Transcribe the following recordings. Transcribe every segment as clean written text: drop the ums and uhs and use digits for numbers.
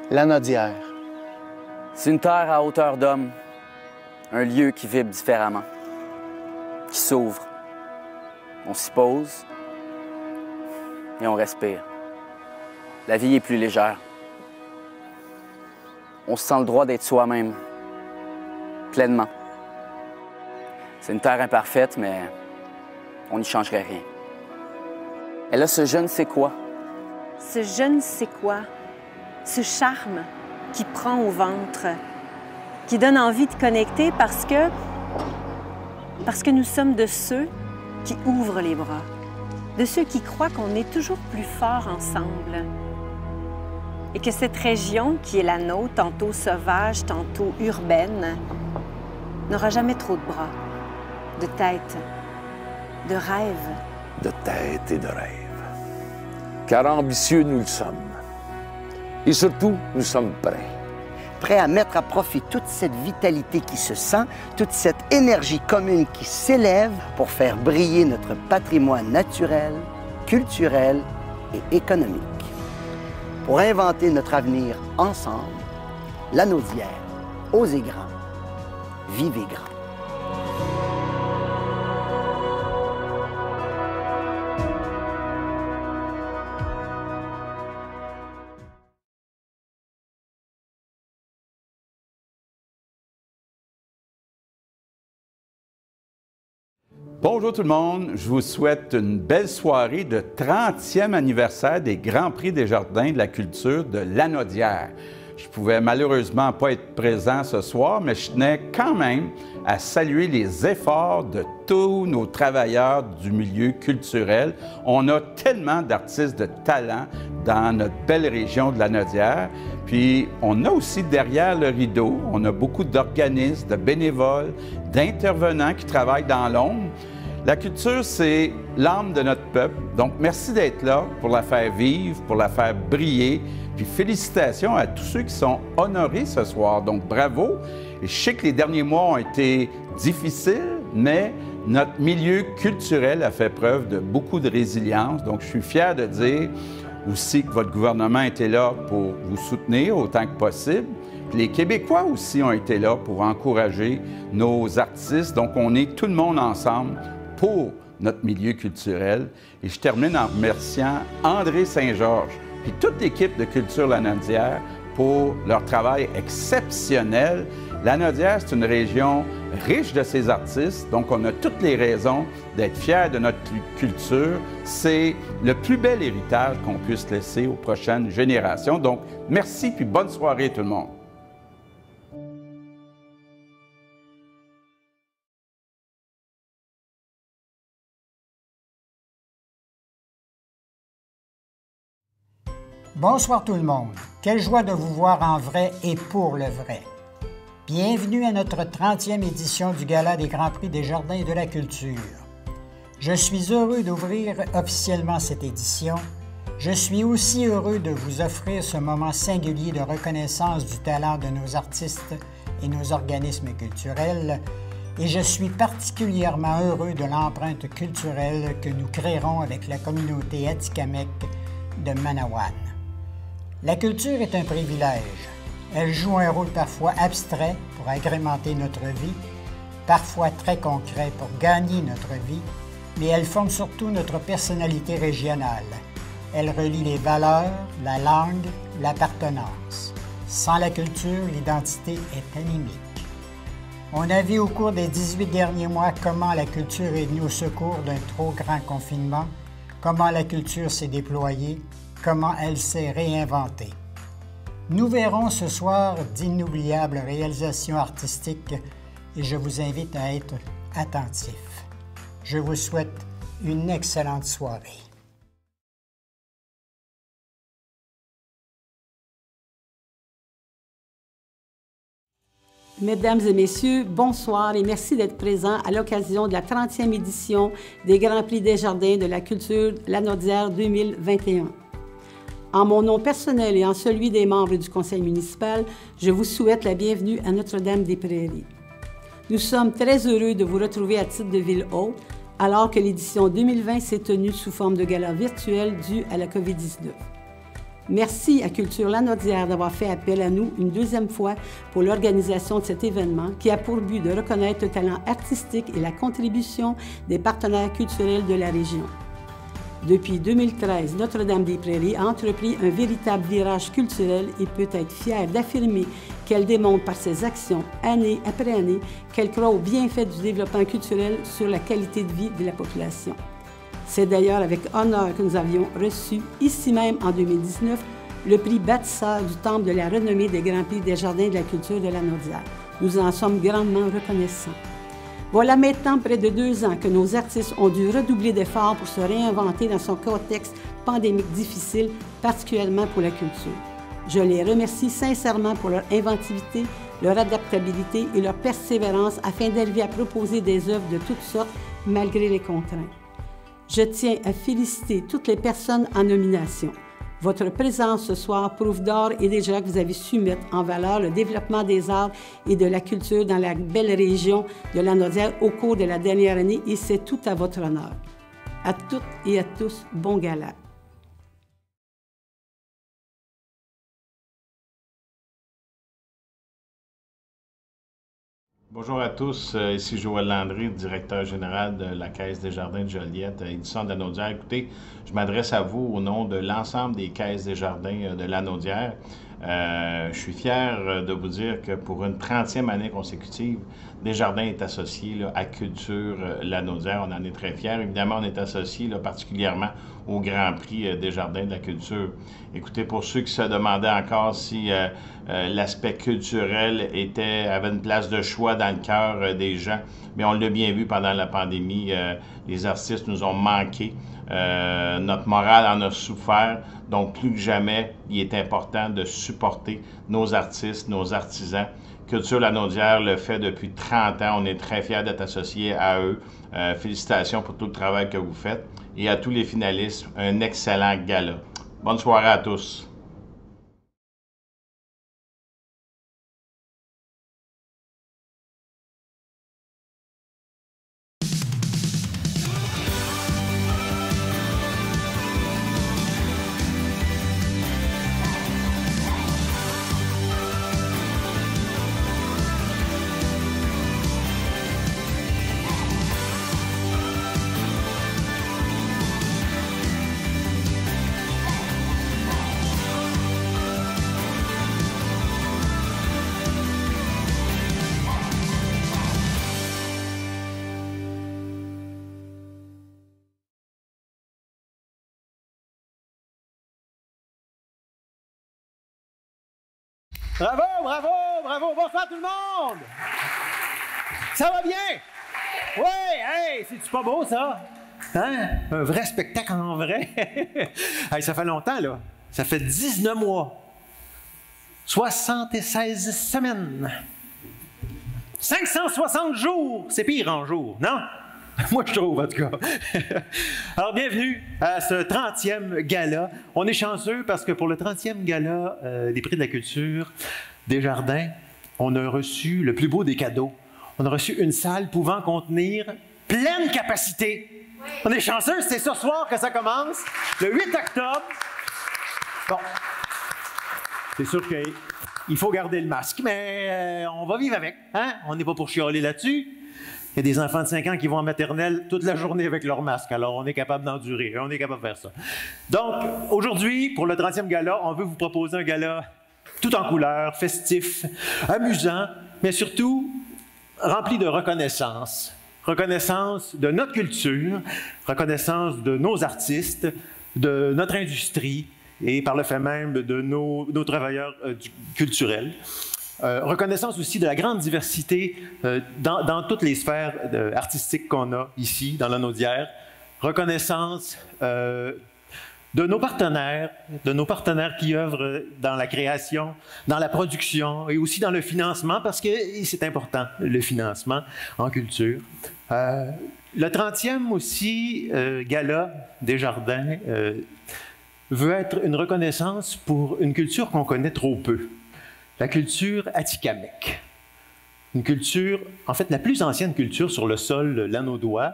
Lanaudière. C'est une terre à hauteur d'homme, un lieu qui vibre différemment, qui s'ouvre. On s'y pose et on respire. La vie est plus légère. On se sent le droit d'être soi-même, pleinement. C'est une terre imparfaite, mais on n'y changerait rien. Elle a ce je ne sais quoi. Ce je ne sais quoi, ce charme qui prend au ventre, qui donne envie de connecter parce que nous sommes de ceux qui ouvrent les bras, de ceux qui croient qu'on est toujours plus forts ensemble et que cette région qui est la nôtre, tantôt sauvage, tantôt urbaine, n'aura jamais trop de bras, de tête, de rêve. De tête et de rêve. Car ambitieux, nous le sommes. Et surtout, nous sommes prêts. Prêts à mettre à profit toute cette vitalité qui se sent, toute cette énergie commune qui s'élève pour faire briller notre patrimoine naturel, culturel et économique. Pour inventer notre avenir ensemble, Lanaudière, osez grand, vivez grand. Bonjour tout le monde, je vous souhaite une belle soirée de 30e anniversaire des Grands Prix des Jardins de la culture de Lanaudière. Je ne pouvais malheureusement pas être présent ce soir, mais je tenais quand même à saluer les efforts de tous nos travailleurs du milieu culturel. On a tellement d'artistes de talent dans notre belle région de Lanaudière. Puis, on a aussi derrière le rideau, on a beaucoup d'organismes, de bénévoles, d'intervenants qui travaillent dans l'ombre. La culture, c'est l'âme de notre peuple. Donc, merci d'être là pour la faire vivre, pour la faire briller. Puis, félicitations à tous ceux qui sont honorés ce soir. Donc, bravo. Et je sais que les derniers mois ont été difficiles, mais notre milieu culturel a fait preuve de beaucoup de résilience. Donc, je suis fier de dire aussi que votre gouvernement était là pour vous soutenir autant que possible. Puis les Québécois aussi ont été là pour encourager nos artistes. Donc, on est tout le monde ensemble pour notre milieu culturel. Et je termine en remerciant André Saint-Georges et toute l'équipe de Culture Lanaudière pour leur travail exceptionnel. Lanaudière, c'est une région riche de ses artistes, donc on a toutes les raisons d'être fiers de notre culture. C'est le plus bel héritage qu'on puisse laisser aux prochaines générations. Donc, merci puis bonne soirée tout le monde. Bonsoir tout le monde. Quelle joie de vous voir en vrai et pour le vrai. Bienvenue à notre 30e édition du Gala des Grands Prix des Jardins et de la Culture. Je suis heureux d'ouvrir officiellement cette édition. Je suis aussi heureux de vous offrir ce moment singulier de reconnaissance du talent de nos artistes et nos organismes culturels. Et je suis particulièrement heureux de l'empreinte culturelle que nous créerons avec la communauté Atikamekw de Manawan. La culture est un privilège. Elle joue un rôle parfois abstrait pour agrémenter notre vie, parfois très concret pour gagner notre vie, mais elle forme surtout notre personnalité régionale. Elle relie les valeurs, la langue, l'appartenance. Sans la culture, l'identité est anémique. On a vu au cours des 18 derniers mois comment la culture est venue au secours d'un trop grand confinement, comment la culture s'est déployée, comment elle s'est réinventée. Nous verrons ce soir d'inoubliables réalisations artistiques et je vous invite à être attentifs. Je vous souhaite une excellente soirée. Mesdames et messieurs, bonsoir et merci d'être présents à l'occasion de la 30e édition des Grands Prix des Jardins de la culture Lanaudière 2021. En mon nom personnel et en celui des membres du conseil municipal, je vous souhaite la bienvenue à Notre-Dame-des-Prairies. Nous sommes très heureux de vous retrouver à titre de ville hôte, alors que l'édition 2020 s'est tenue sous forme de gala virtuel dû à la COVID-19. Merci à Culture Lanaudière d'avoir fait appel à nous une deuxième fois pour l'organisation de cet événement qui a pour but de reconnaître le talent artistique et la contribution des partenaires culturels de la région. Depuis 2013, Notre-Dame-des-Prairies a entrepris un véritable virage culturel et peut être fière d'affirmer qu'elle démontre par ses actions, année après année, qu'elle croit aux bienfaits du développement culturel sur la qualité de vie de la population. C'est d'ailleurs avec honneur que nous avions reçu, ici même en 2019, le prix bâtisseur du Temple de la renommée des Grands Prix des Jardins de la culture de Lanaudière. Nous en sommes grandement reconnaissants. Voilà maintenant près de 2 ans que nos artistes ont dû redoubler d'efforts pour se réinventer dans son contexte pandémique difficile, particulièrement pour la culture. Je les remercie sincèrement pour leur inventivité, leur adaptabilité et leur persévérance afin d'arriver à proposer des œuvres de toutes sortes malgré les contraintes. Je tiens à féliciter toutes les personnes en nomination. Votre présence ce soir prouve d'ores et déjà que vous avez su mettre en valeur le développement des arts et de la culture dans la belle région de Lanaudière au cours de la dernière année et c'est tout à votre honneur. À toutes et à tous, bon gala. Bonjour à tous, ici Joël Landry, directeur général de la Caisse des Jardins de Joliette, édition de Lanaudière. Écoutez, je m'adresse à vous au nom de l'ensemble des Caisses des Jardins de Lanaudière. Je suis fier de vous dire que pour une 30e année consécutive, Desjardins est associé là, à Culture Lanaudière. On en est très fiers. Évidemment, on est associé là, particulièrement au Grand Prix Desjardins de la culture. Écoutez, pour ceux qui se demandaient encore si l'aspect culturel avait une place de choix dans le cœur des gens, mais on l'a bien vu pendant la pandémie, les artistes nous ont manqué. Notre morale en a souffert, donc plus que jamais, il est important de supporter nos artistes, nos artisans. Culture Lanaudière le fait depuis 30 ans, on est très fiers d'être associés à eux. Félicitations pour tout le travail que vous faites. Et à tous les finalistes, un excellent gala. Bonne soirée à tous. Bravo, bravo, bravo. Bonsoir tout le monde. Ça va bien? Oui, hey, c'est-tu pas beau ça? Hein? Un vrai spectacle en vrai. Hey, ça fait longtemps là. Ça fait 19 mois. 76 semaines. 560 jours. C'est pire en jour, non? Moi, je trouve, en tout cas. Alors, bienvenue à ce 30e gala. On est chanceux parce que pour le 30e gala des prix de la culture Desjardins, on a reçu le plus beau des cadeaux. On a reçu une salle pouvant contenir pleine capacité. Oui. On est chanceux, c'est ce soir que ça commence, le 8 octobre. Bon, c'est sûr qu'il faut garder le masque, mais on va vivre avec. Hein? On n'est pas pour chialer là-dessus. Il y a des enfants de 5 ans qui vont en maternelle toute la journée avec leur masque. Alors, on est capable d'endurer. On est capable de faire ça. Donc, aujourd'hui, pour le 30e gala, on veut vous proposer un gala tout en couleurs, festif, amusant, mais surtout rempli de reconnaissance. Reconnaissance de notre culture, reconnaissance de nos artistes, de notre industrie et par le fait même de nos travailleurs culturels. Reconnaissance aussi de la grande diversité dans toutes les sphères artistiques qu'on a ici, dans Lanaudière. Reconnaissance de nos partenaires qui œuvrent dans la création, dans la production et aussi dans le financement, parce que c'est important, le financement en culture. Le 30e aussi gala Desjardins veut être une reconnaissance pour une culture qu'on connaît trop peu. La culture atikamekw. Une culture, en fait, la plus ancienne culture sur le sol lanaudois,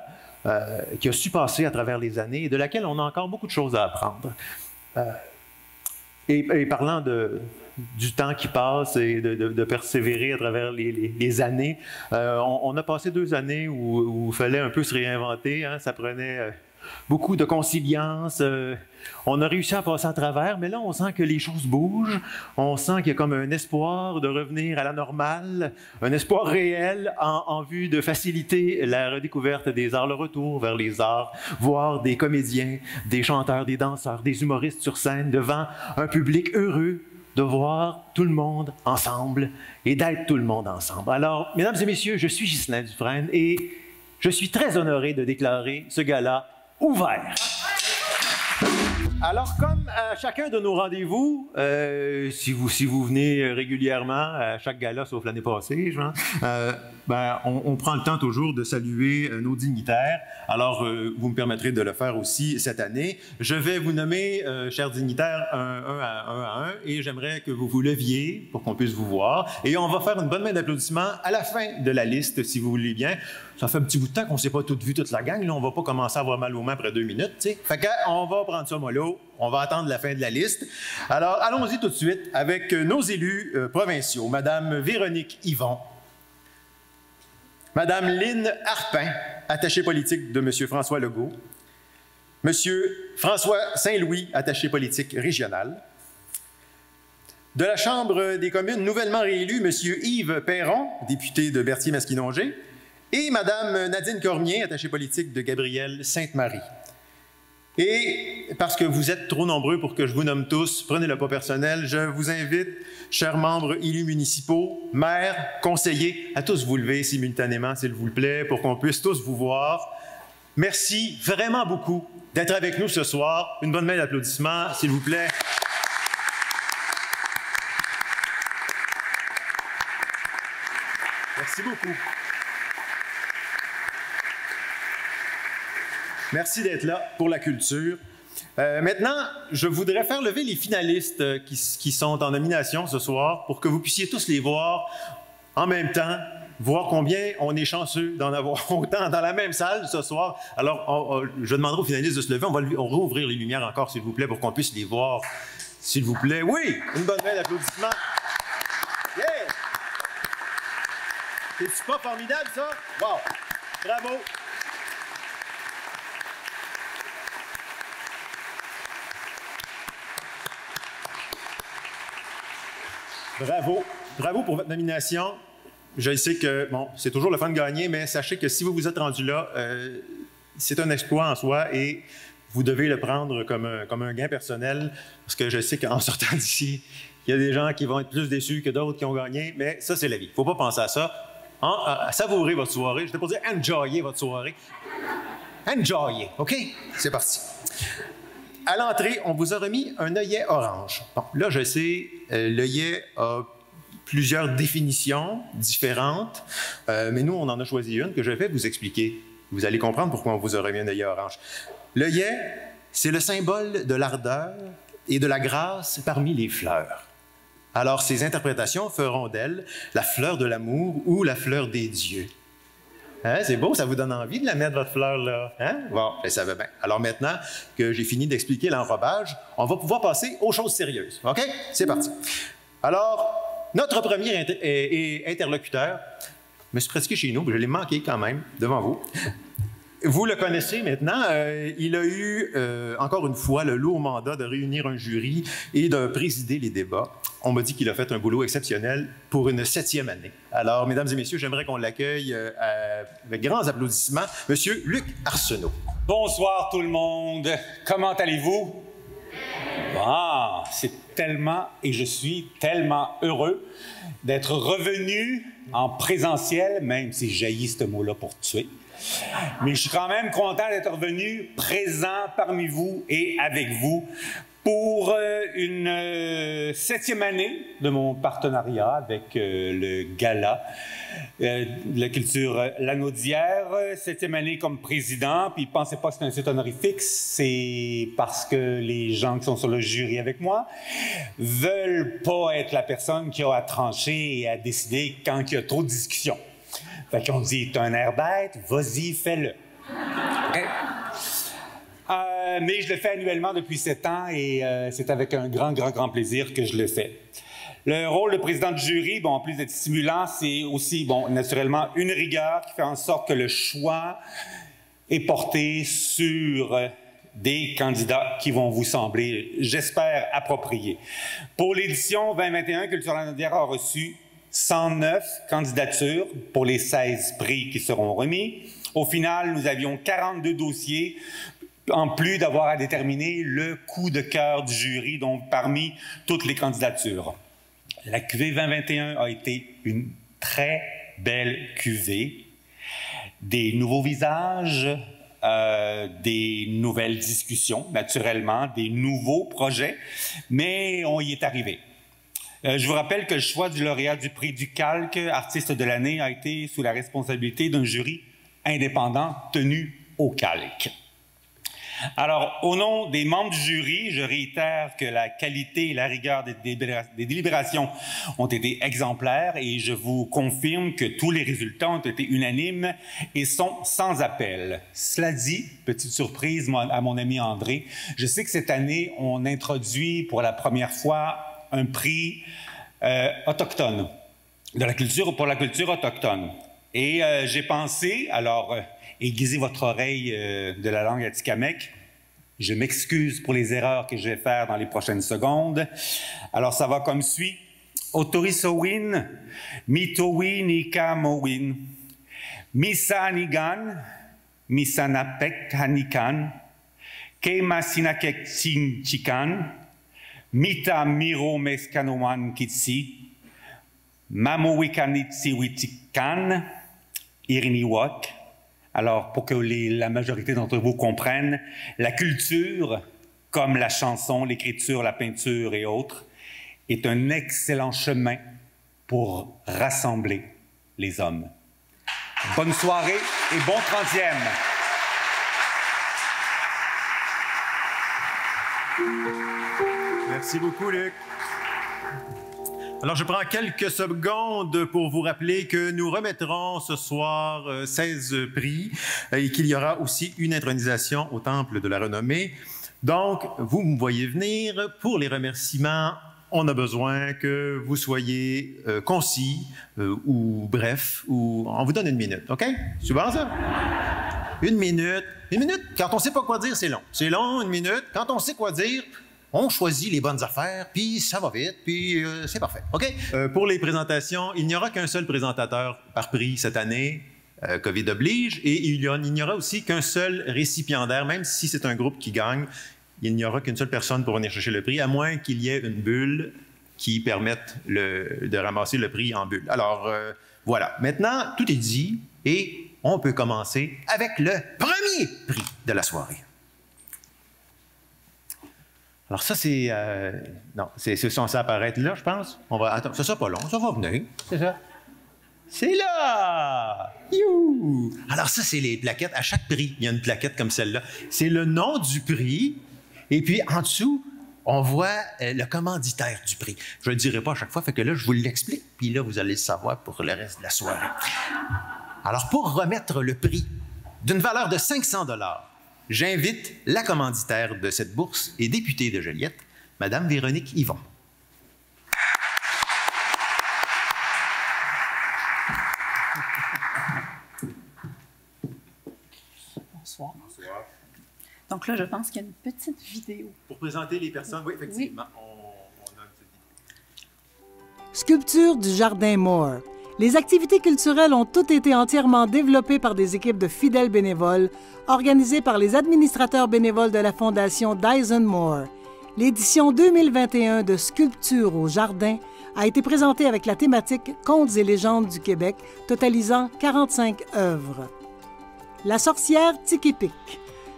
qui a su passer à travers les années et de laquelle on a encore beaucoup de choses à apprendre. Et parlant du temps qui passe et de persévérer à travers les années, on a passé 2 années où il fallait un peu se réinventer. Hein, ça prenait beaucoup de conciliance. On a réussi à passer à travers, mais là, on sent que les choses bougent. On sent qu'il y a comme un espoir de revenir à la normale, un espoir réel en vue de faciliter la redécouverte des arts, le retour vers les arts, voir des comédiens, des chanteurs, des danseurs, des humoristes sur scène devant un public heureux de voir tout le monde ensemble et d'être tout le monde ensemble. Alors, mesdames et messieurs, je suis Ghislain Dufresne et je suis très honoré de déclarer ce gala ouvert. Alors, comme à chacun de nos rendez-vous, si vous venez régulièrement à chaque gala, sauf l'année passée, on prend le temps toujours de saluer nos dignitaires. Alors, vous me permettrez de le faire aussi cette année. Je vais vous nommer, chers dignitaires, un à un, et j'aimerais que vous vous leviez pour qu'on puisse vous voir. Et on va faire une bonne main d'applaudissements à la fin de la liste, si vous voulez bien. Ça fait un petit bout de temps qu'on ne s'est pas toutes vu, toute la gang. Là, on ne va pas commencer à avoir mal aux mains après 2 minutes. T'sais. Fait qu'on va prendre ça mollo. On va attendre la fin de la liste. Alors, allons-y tout de suite avec nos élus provinciaux. Madame Véronique Yvon. Madame Lynne Harpin, attachée politique de M. François Legault. Monsieur François Saint-Louis, attaché politique régional. De la Chambre des communes nouvellement réélu, M. Yves Perron, député de Berthier-Masquinongé. Et Mme Nadine Cormier, attachée politique de Gabriel-Sainte-Marie. Et parce que vous êtes trop nombreux pour que je vous nomme tous, prenez-le pas personnel, je vous invite, chers membres élus municipaux, maires, conseillers, à tous vous lever simultanément, s'il vous plaît, pour qu'on puisse tous vous voir. Merci vraiment beaucoup d'être avec nous ce soir. Une bonne main d'applaudissements, s'il vous plaît. Merci beaucoup. Merci d'être là pour la culture. Maintenant, je voudrais faire lever les finalistes qui sont en nomination ce soir pour que vous puissiez tous les voir en même temps, voir combien on est chanceux d'en avoir autant dans la même salle ce soir. Alors, je demanderai aux finalistes de se lever. On va rouvrir les lumières encore, s'il vous plaît, pour qu'on puisse les voir. S'il vous plaît. Oui! Une bonne main d'applaudissements. Yeah! C'est pas formidable, ça? Wow! Bravo! Bravo. Bravo pour votre nomination. Je sais que, bon, c'est toujours le fun de gagner, mais sachez que si vous vous êtes rendu là, c'est un exploit en soi et vous devez le prendre comme un gain personnel, parce que je sais qu'en sortant d'ici, il y a des gens qui vont être plus déçus que d'autres qui ont gagné, mais ça, c'est la vie. Il ne faut pas penser à ça. Savourez votre soirée. Je t'ai pas dit enjoyez votre soirée. Enjoyez, OK? C'est parti. À l'entrée, on vous a remis un œillet orange. Bon, là, je sais, l'œillet a plusieurs définitions différentes, mais nous, on en a choisi une que je vais vous expliquer. Vous allez comprendre pourquoi on vous a remis un œillet orange. L'œillet, c'est le symbole de l'ardeur et de la grâce parmi les fleurs. Alors, ces interprétations feront d'elle la fleur de l'amour ou la fleur des dieux. Hein, c'est beau, ça vous donne envie de la mettre, votre fleur, là? Hein? Bon, ça va bien. Alors maintenant que j'ai fini d'expliquer l'enrobage, on va pouvoir passer aux choses sérieuses. OK? C'est parti. Alors, notre premier interlocuteur, je me suis pratiqué chez nous, je l'ai manqué quand même, devant vous. Vous le connaissez maintenant. Il a eu, encore une fois, le lourd mandat de réunir un jury et de présider les débats. On m'a dit qu'il a fait un boulot exceptionnel pour une 7e année. Alors, mesdames et messieurs, j'aimerais qu'on l'accueille avec grands applaudissements. Monsieur Luc Arsenault. Bonsoir tout le monde. Comment allez-vous? Ah, c'est tellement, et je suis tellement heureux d'être revenu en présentiel, même si j'haïs ce mot-là pour tuer. Mais je suis quand même content d'être revenu présent parmi vous et avec vous pour une 7e année de mon partenariat avec le Gala de la culture Lanaudière. 7e année comme président, puis pensez pas que c'est un titre honorifique, c'est parce que les gens qui sont sur le jury avec moi veulent pas être la personne qui a à trancher et à décider quand il y a trop de discussions. Fait qu'on dit, t'as un air bête, vas-y, fais-le. Okay. mais je le fais annuellement depuis 7 ans et c'est avec un grand plaisir que je le fais. Le rôle de président de jury, bon, en plus d'être stimulant, c'est aussi, bon, naturellement, une rigueur qui fait en sorte que le choix est porté sur des candidats qui vont vous sembler, j'espère, appropriés. Pour l'édition 2021, Culture Lanaudière a reçu 109 candidatures pour les 16 prix qui seront remis. Au final, nous avions 42 dossiers, en plus d'avoir à déterminer le coup de cœur du jury, donc parmi toutes les candidatures. La cuvée 2021 a été une très belle cuvée. Des nouveaux visages, des nouvelles discussions, naturellement, des nouveaux projets, mais on y est arrivé. Je vous rappelle que le choix du lauréat du prix du Calque, artiste de l'année, a été sous la responsabilité d'un jury indépendant tenu au Calque. Alors, au nom des membres du jury, je réitère que la qualité et la rigueur des délibérations ont été exemplaires et je vous confirme que tous les résultats ont été unanimes et sont sans appel. Cela dit, petite surprise à mon ami André, je sais que cette année, on introduit pour la première fois un prix autochtone, pour la culture autochtone. Et j'ai pensé, alors, aiguisez votre oreille de la langue atikamekw. Je m'excuse pour les erreurs que je vais faire dans les prochaines secondes. Alors, ça va comme suit. Otorisowin, mitowin ikamowin, misanigan, misanapek hanikan, kemasinakek chikan, mita miro meskanowan kitsi, mamowikanitiwitikan, iriniwak. Alors, pour que la majorité d'entre vous comprennent, la culture, comme la chanson, l'écriture, la peinture et autres, est un excellent chemin pour rassembler les hommes. Bonne soirée et bon 30e! Merci beaucoup, Luc. Alors, je prends quelques secondes pour vous rappeler que nous remettrons ce soir 16 prix et qu'il y aura aussi une intronisation au Temple de la Renommée. Donc, vous me voyez venir. Pour les remerciements, on a besoin que vous soyez concis ou bref, ou on vous donne 1 minute, OK? C'est bon, ça? 1 minute. 1 minute, quand on ne sait pas quoi dire, c'est long. C'est long, 1 minute. Quand on sait quoi dire, on choisit les bonnes affaires, puis ça va vite, puis c'est parfait. OK? Pour les présentations, il n'y aura qu'un seul présentateur par prix cette année, COVID oblige, et il n'y aura aussi qu'un seul récipiendaire, même si c'est un groupe qui gagne, il n'y aura qu'une seule personne pour venir chercher le prix, à moins qu'il y ait une bulle qui permette de ramasser le prix en bulle. Alors, voilà. Maintenant, tout est dit, et on peut commencer avec le premier prix de la soirée. Alors ça, c'est... non, c'est censé apparaître là, je pense. On va... Attends, ça sera pas long, ça va venir. C'est ça. C'est là! You! Alors ça, c'est les plaquettes. À chaque prix, il y a une plaquette comme celle-là. C'est le nom du prix. Et puis, en dessous, on voit le commanditaire du prix. Je ne le dirai pas à chaque fois, fait que là, je vous l'explique. Puis là, vous allez le savoir pour le reste de la soirée. Alors, pour remettre le prix d'une valeur de 500 $, j'invite la commanditaire de cette bourse et députée de Joliette, Mme Véronique Yvon. Bonsoir. Bonsoir. Donc là, je pense qu'il y a une petite vidéo. Pour présenter les personnes, oui, effectivement, oui. On a une petite vidéo. Sculpture du Jardin Moore. Les activités culturelles ont toutes été entièrement développées par des équipes de fidèles bénévoles, organisées par les administrateurs bénévoles de la Fondation Dyson Moore. L'édition 2021 de Sculpture au Jardin a été présentée avec la thématique Contes et légendes du Québec, totalisant 45 œuvres. La sorcière Tiki-Pic.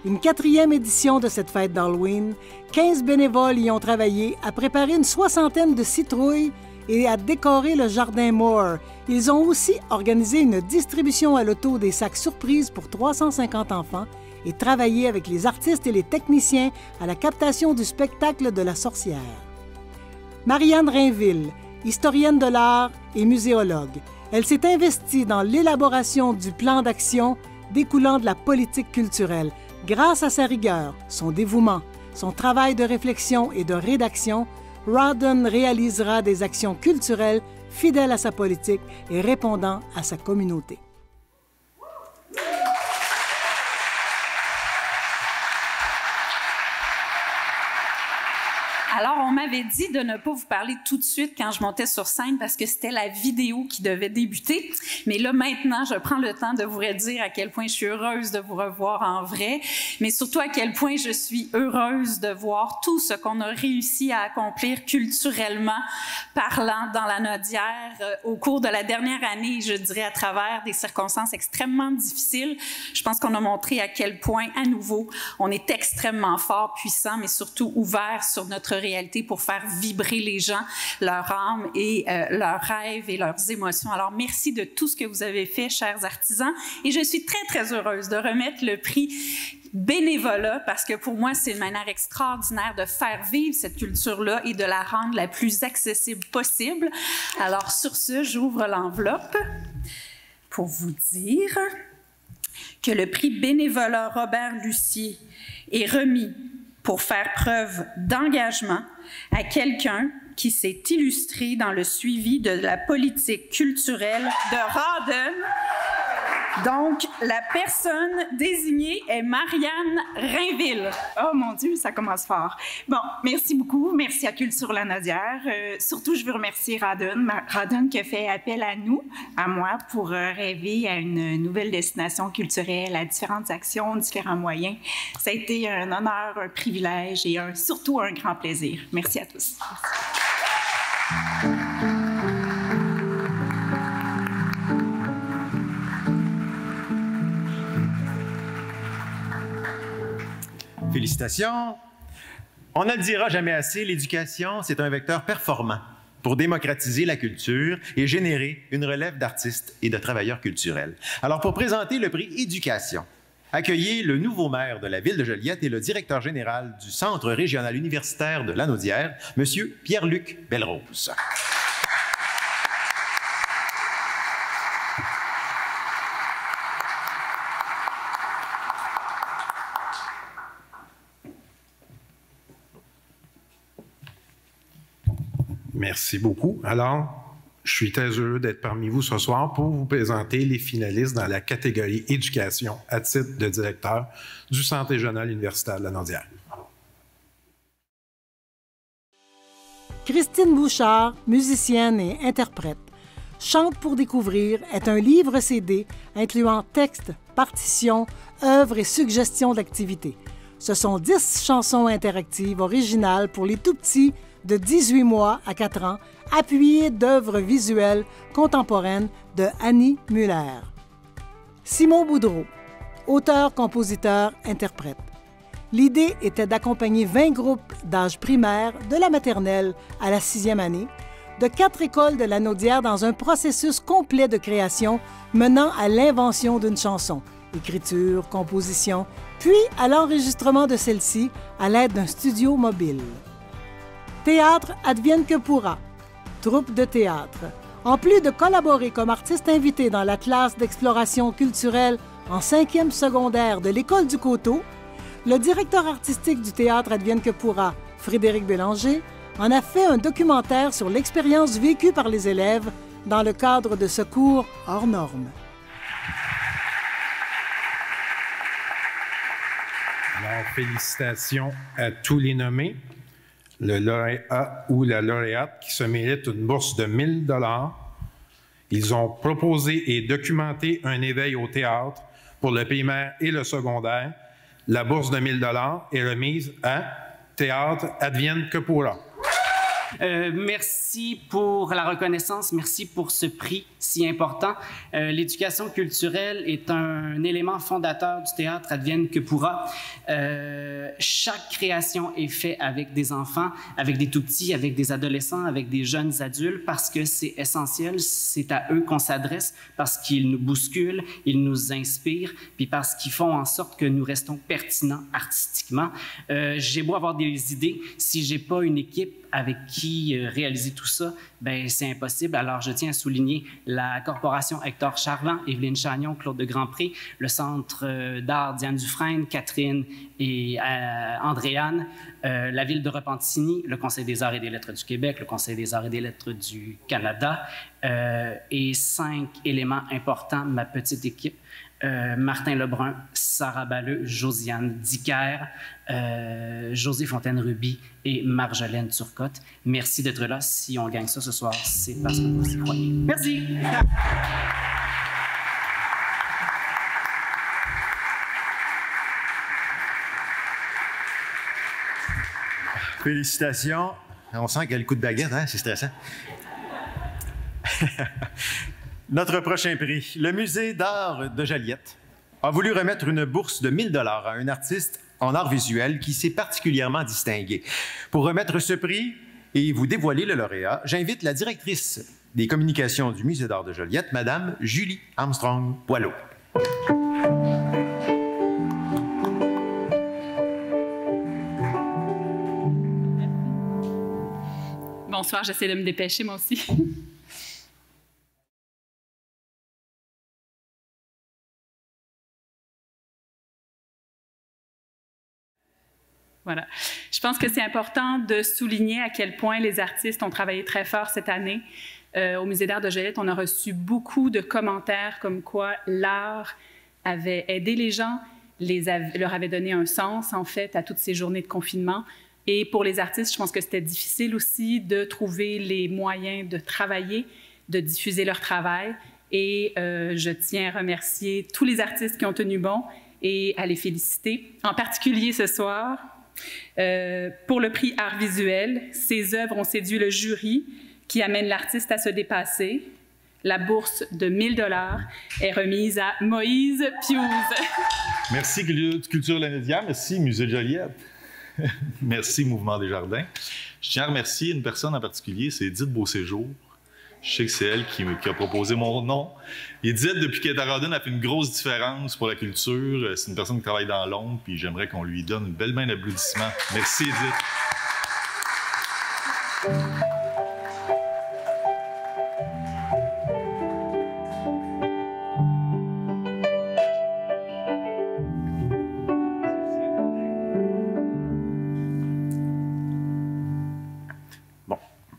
Une 4e édition de cette fête d'Halloween, 15 bénévoles y ont travaillé à préparer une 60aine de citrouilles et à décorer le Jardin Moore. Ils ont aussi organisé une distribution à l'auto des sacs surprises pour 350 enfants et travaillé avec les artistes et les techniciens à la captation du spectacle de la sorcière. Marianne Rainville, historienne de l'art et muséologue. Elle s'est investie dans l'élaboration du plan d'action découlant de la politique culturelle. Grâce à sa rigueur, son dévouement, son travail de réflexion et de rédaction, Rawdon réalisera des actions culturelles fidèles à sa politique et répondant à sa communauté. Alors, on m'avait dit de ne pas vous parler tout de suite quand je montais sur scène parce que c'était la vidéo qui devait débuter. Mais là, maintenant, je prends le temps de vous redire à quel point je suis heureuse de vous revoir en vrai, mais surtout à quel point je suis heureuse de voir tout ce qu'on a réussi à accomplir culturellement parlant dans la Nodière au cours de la dernière année, je dirais à travers des circonstances extrêmement difficiles. Je pense qu'on a montré à quel point, à nouveau, on est extrêmement fort, puissant, mais surtout ouvert sur notre réalité pour faire vibrer les gens, leur âme et leurs rêves et leurs émotions. Alors, merci de tout ce que vous avez fait, chers artisans. Et je suis très, très heureuse de remettre le prix bénévolat parce que pour moi, c'est une manière extraordinaire de faire vivre cette culture-là et de la rendre la plus accessible possible. Alors, sur ce, j'ouvre l'enveloppe pour vous dire que le prix bénévolat Robert Lucier est remis pour faire preuve d'engagement à quelqu'un qui s'est illustré dans le suivi de la politique culturelle de Rawdon. Donc, la personne désignée est Marianne Rainville. Oh mon Dieu, ça commence fort. Bon, merci beaucoup. Merci à Culture La Nodière. Surtout, je veux remercier Rawdon qui a fait appel à nous, à moi, pour rêver à une nouvelle destination culturelle, à différentes actions, différents moyens. Ça a été un honneur, un privilège et surtout un grand plaisir. Merci à tous. Merci. Félicitations. On ne le dira jamais assez, l'éducation, c'est un vecteur performant pour démocratiser la culture et générer une relève d'artistes et de travailleurs culturels. Alors, pour présenter le prix Éducation, accueillez le nouveau maire de la ville de Joliette et le directeur général du Centre régional universitaire de la Nodière, M. Pierre-Luc Belrose. Merci beaucoup. Alors, je suis très heureux d'être parmi vous ce soir pour vous présenter les finalistes dans la catégorie éducation à titre de directeur du Centre régional universitaire de la Nodière. Christine Bouchard, musicienne et interprète. Chante pour découvrir est un livre CD incluant textes, partitions, œuvres et suggestions d'activités. Ce sont 10 chansons interactives originales pour les tout-petits de 18 mois à 4 ans, appuyées d'œuvres visuelles contemporaines de Annie Muller. Simon Boudreau, auteur, compositeur, interprète. L'idée était d'accompagner 20 groupes d'âge primaire, de la maternelle à la 6e année, de 4 écoles de la Nodière dans un processus complet de création menant à l'invention d'une chanson, écriture, composition, puis à l'enregistrement de celle-ci à l'aide d'un studio mobile. Théâtre advienne que pourra. Troupe de théâtre. En plus de collaborer comme artiste invité dans la classe d'exploration culturelle en 5e secondaire de l'École du Coteau, le directeur artistique du Théâtre advienne que pourra, Frédéric Bélanger, en a fait un documentaire sur l'expérience vécue par les élèves dans le cadre de ce cours hors norme. Alors, félicitations à tous les nommés. Le lauréat ou la lauréate qui se mérite une bourse de 1 000 $. Ils ont proposé et documenté un éveil au théâtre pour le primaire et le secondaire. La bourse de 1 000 $ est remise à Théâtre advienne que pourra. Merci pour la reconnaissance, merci pour ce prix si important. L'éducation culturelle est un élément fondateur du théâtre advienne que pourra. Chaque création est faite avec des enfants, avec des tout-petits, avec des adolescents, avec des jeunes adultes parce que c'est essentiel, c'est à eux qu'on s'adresse parce qu'ils nous bousculent, ils nous inspirent, puis parce qu'ils font en sorte que nous restons pertinents artistiquement. J'ai beau avoir des idées, si j'ai pas une équipe avec qui qui réaliser tout ça, ben c'est impossible. Alors, je tiens à souligner la Corporation Hector Charland, Évelyne Chagnon, Claude de Grandpré, le Centre d'art Diane Dufresne, Catherine et Andréane, la Ville de Repentigny, le Conseil des arts et des lettres du Québec, le Conseil des arts et des lettres du Canada, et 5 éléments importants, ma petite équipe, Martin Lebrun, Sarah Balleux, Josiane Dicker, José Fontaine-Ruby et Marjolaine Turcotte. Merci d'être là. Si on gagne ça ce soir, c'est parce que vous y croyez. Merci! Félicitations. On sent qu'il y a le coup de baguette, hein? C'est stressant. Notre prochain prix, le Musée d'art de Joliette, a voulu remettre une bourse de 1 000 $ à un artiste en art visuel qui s'est particulièrement distingué. Pour remettre ce prix et vous dévoiler le lauréat, j'invite la directrice des communications du Musée d'art de Joliette, Madame Julie Armstrong-Boileau. Bonsoir, j'essaie de me dépêcher moi aussi. Voilà. Je pense que c'est important de souligner à quel point les artistes ont travaillé très fort cette année. Au Musée d'art de Joliette, on a reçu beaucoup de commentaires comme quoi l'art avait aidé les gens, leur avait donné un sens, en fait, à toutes ces journées de confinement. Et pour les artistes, je pense que c'était difficile aussi de trouver les moyens de travailler, de diffuser leur travail. Et je tiens à remercier tous les artistes qui ont tenu bon et à les féliciter. En particulier ce soir, pour le prix Art visuel, ces œuvres ont séduit le jury qui amène l'artiste à se dépasser. La bourse de 1 000 $ est remise à Moïse Piouz. Merci Culture Lanaudière, merci Musée de Joliette. Merci Mouvement des Jardins. Je tiens à remercier une personne en particulier, c'est Edith Beauséjour. Je sais que c'est elle qui a proposé mon nom. Edith, depuis qu'elle est à Rawdon, a fait une grosse différence pour la culture. C'est une personne qui travaille dans l'ombre, puis j'aimerais qu'on lui donne une belle main d'applaudissement. Merci Edith.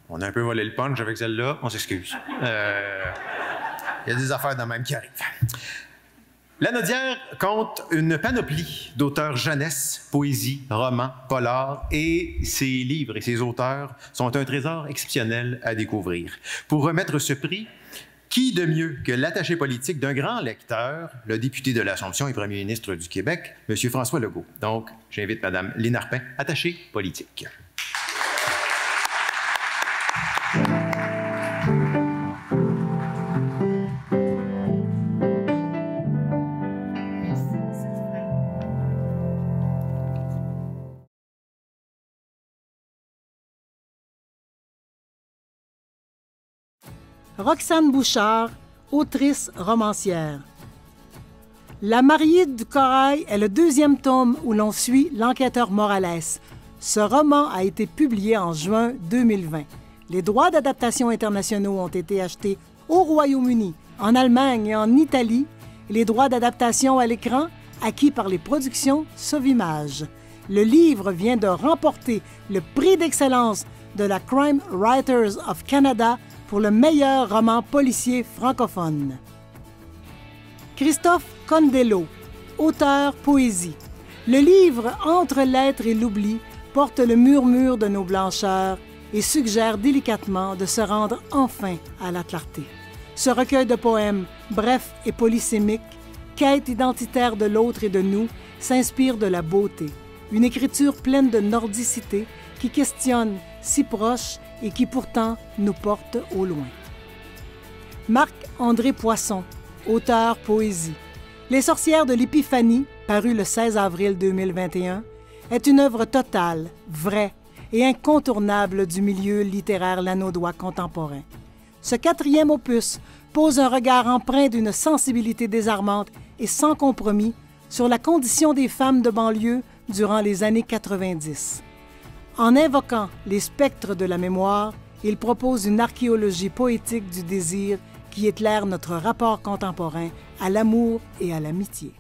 On a un peu volé le punch avec celle-là, on s'excuse. Il y a des affaires de même qui arrivent. Lanaudière compte une panoplie d'auteurs jeunesse, poésie, romans, polars, et ses livres et ses auteurs sont un trésor exceptionnel à découvrir. Pour remettre ce prix, qui de mieux que l'attaché politique d'un grand lecteur, le député de l'Assomption et premier ministre du Québec, M. François Legault. Donc, j'invite Mme Lynne Arpin, attachée politique. Roxane Bouchard, autrice romancière. La mariée du corail est le 2e tome où l'on suit l'enquêteur Morales. Ce roman a été publié en juin 2020. Les droits d'adaptation internationaux ont été achetés au Royaume-Uni, en Allemagne et en Italie, et les droits d'adaptation à l'écran acquis par les productions Sauvimage. Le livre vient de remporter le prix d'excellence de la Crime Writers of Canada pour le meilleur roman policier francophone. Christophe Condello, auteur poésie. Le livre Entre l'être et l'oubli porte le murmure de nos blancheurs et suggère délicatement de se rendre enfin à la clarté. Ce recueil de poèmes, bref et polysémique, quête identitaire de l'autre et de nous, s'inspire de la beauté. Une écriture pleine de nordicité qui questionne si proche et qui pourtant nous porte au loin. Marc-André Poisson, auteur poésie. Les sorcières de l'Épiphanie, paru le 16 avril 2021, est une œuvre totale, vraie et incontournable du milieu littéraire lanaudois contemporain. Ce 4e opus pose un regard empreint d'une sensibilité désarmante et sans compromis sur la condition des femmes de banlieue durant les années 90. En invoquant les spectres de la mémoire, il propose une archéologie poétique du désir qui éclaire notre rapport contemporain à l'amour et à l'amitié.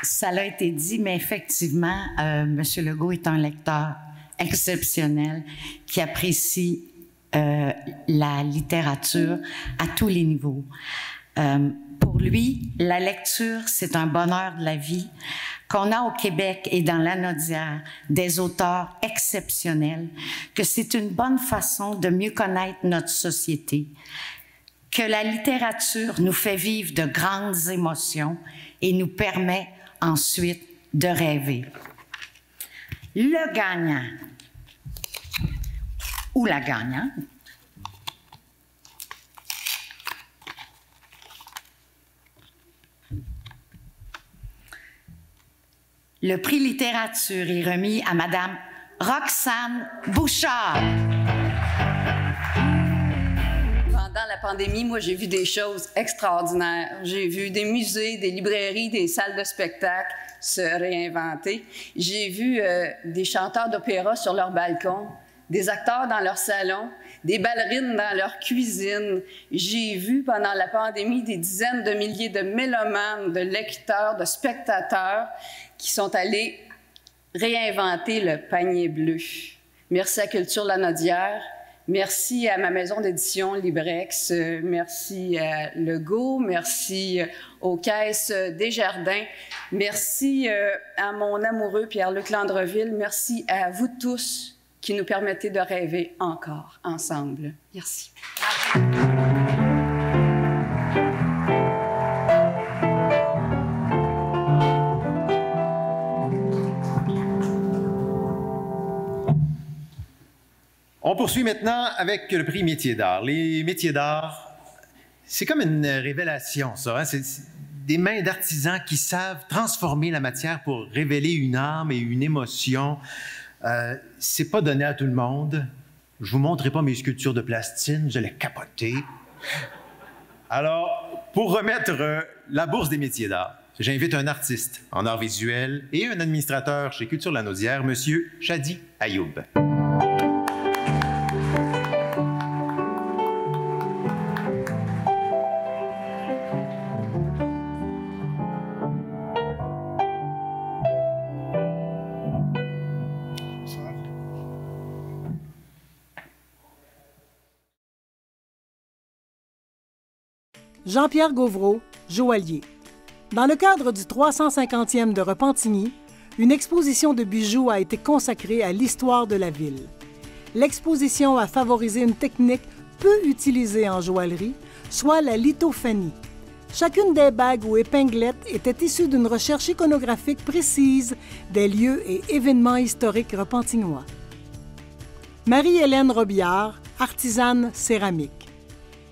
Ça l'a été dit, mais effectivement, M. Legault est un lecteur exceptionnel qui apprécie la littérature à tous les niveaux. Pour lui, la lecture, c'est un bonheur de la vie, qu'on a au Québec et dans l'Anaudière des auteurs exceptionnels, que c'est une bonne façon de mieux connaître notre société, que la littérature nous fait vivre de grandes émotions et nous permet ensuite de rêver. Le gagnant ou la gagnante le prix littérature est remis à Madame Roxane Bouchard. Pendant la pandémie, moi, j'ai vu des choses extraordinaires. J'ai vu des musées, des librairies, des salles de spectacle se réinventer. J'ai vu des chanteurs d'opéra sur leur balcon, des acteurs dans leur salon, des ballerines dans leur cuisine. J'ai vu pendant la pandémie des dizaines de milliers de mélomanes, de lecteurs, de spectateurs qui sont allés réinventer le panier bleu. Merci à Culture Lanaudière, merci à ma maison d'édition Librex, merci à Legault, merci aux Caisses Desjardins, merci à mon amoureux Pierre-Luc Landreville, merci à vous tous qui nous permettez de rêver encore ensemble. Merci. On poursuit maintenant avec le prix Métiers d'art. Les métiers d'art, c'est comme une révélation, ça. Hein? C'est des mains d'artisans qui savent transformer la matière pour révéler une âme et une émotion. C'est pas donné à tout le monde. Je vous montrerai pas mes sculptures de plastine, je les capoter. Alors, pour remettre la bourse des métiers d'art, j'invite un artiste en art visuel et un administrateur chez Culture Lanaudière, M. Chadi Ayoub. Jean-Pierre Gauvreau, joaillier. Dans le cadre du 350e de Repentigny, une exposition de bijoux a été consacrée à l'histoire de la ville. L'exposition a favorisé une technique peu utilisée en joaillerie, soit la lithophanie. Chacune des bagues ou épinglettes était issue d'une recherche iconographique précise des lieux et événements historiques repentignois. Marie-Hélène Robillard, artisane céramique.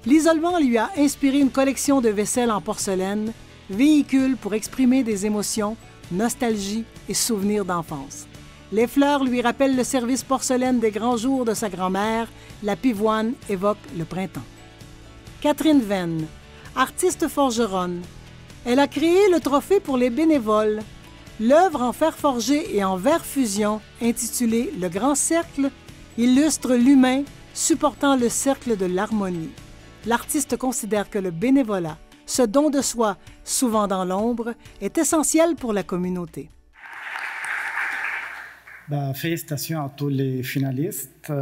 L'isolement lui a inspiré une collection de vaisselle en porcelaine, véhicule pour exprimer des émotions, nostalgie et souvenirs d'enfance. Les fleurs lui rappellent le service porcelaine des grands jours de sa grand-mère, la pivoine évoque le printemps. Catherine Venn, artiste forgeronne. Elle a créé le trophée pour les bénévoles. L'œuvre en fer forgé et en verre fusion, intitulée Le Grand Cercle, illustre l'humain supportant le cercle de l'harmonie. L'artiste considère que le bénévolat, ce don de soi, souvent dans l'ombre, est essentiel pour la communauté. Félicitations à tous les finalistes.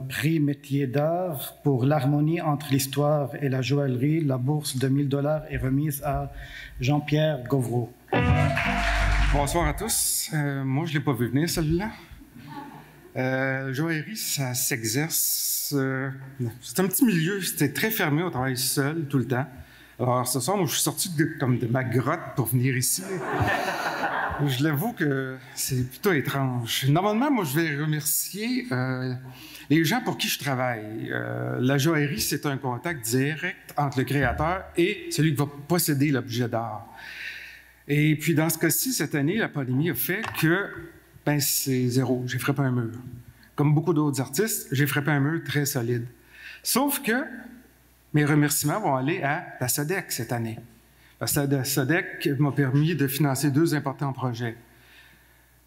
Prix Métiers d'art pour l'harmonie entre l'histoire et la joaillerie. La bourse de 1 000 $ est remise à Jean-Pierre Gauvreau. Bonsoir à tous. Moi, je ne l'ai pas vu venir, celui-là. Joaillerie, ça s'exerce. C'est un petit milieu, c'était très fermé, on travaille seul tout le temps. Alors ce soir, moi, je suis sorti de ma grotte pour venir ici. Je l'avoue que c'est plutôt étrange. Normalement, moi, je vais remercier les gens pour qui je travaille. La joaillerie, c'est un contact direct entre le créateur et celui qui va posséder l'objet d'art. Et puis, dans ce cas-ci, cette année, la pandémie a fait que c'est zéro. J'ai frappé un mur. Comme beaucoup d'autres artistes, j'ai frappé un mur très solide. Sauf que mes remerciements vont aller à la SODEC cette année. La SODEC m'a permis de financer 2 importants projets.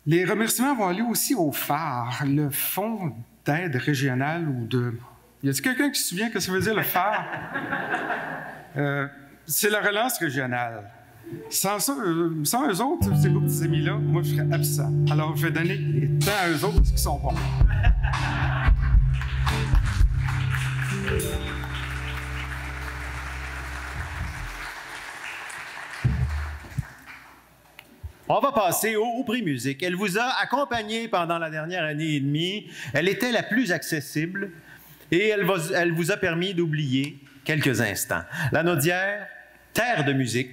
Les remerciements vont aller aussi au phare, le fonds d'aide régionale ou de... Y a-t-il quelqu'un qui se souvient que ça veut dire le phare? C'est la relance régionale. Sans eux autres, ces beaux petits amis-là, moi, je serais absent. Alors, je vais donner les temps à eux autres parce qu'ils sont bons. On va passer au prix musique. Elle vous a accompagné pendant la dernière année et demie. Elle était la plus accessible et elle vous a permis d'oublier quelques instants. La Naudière, terre de musique,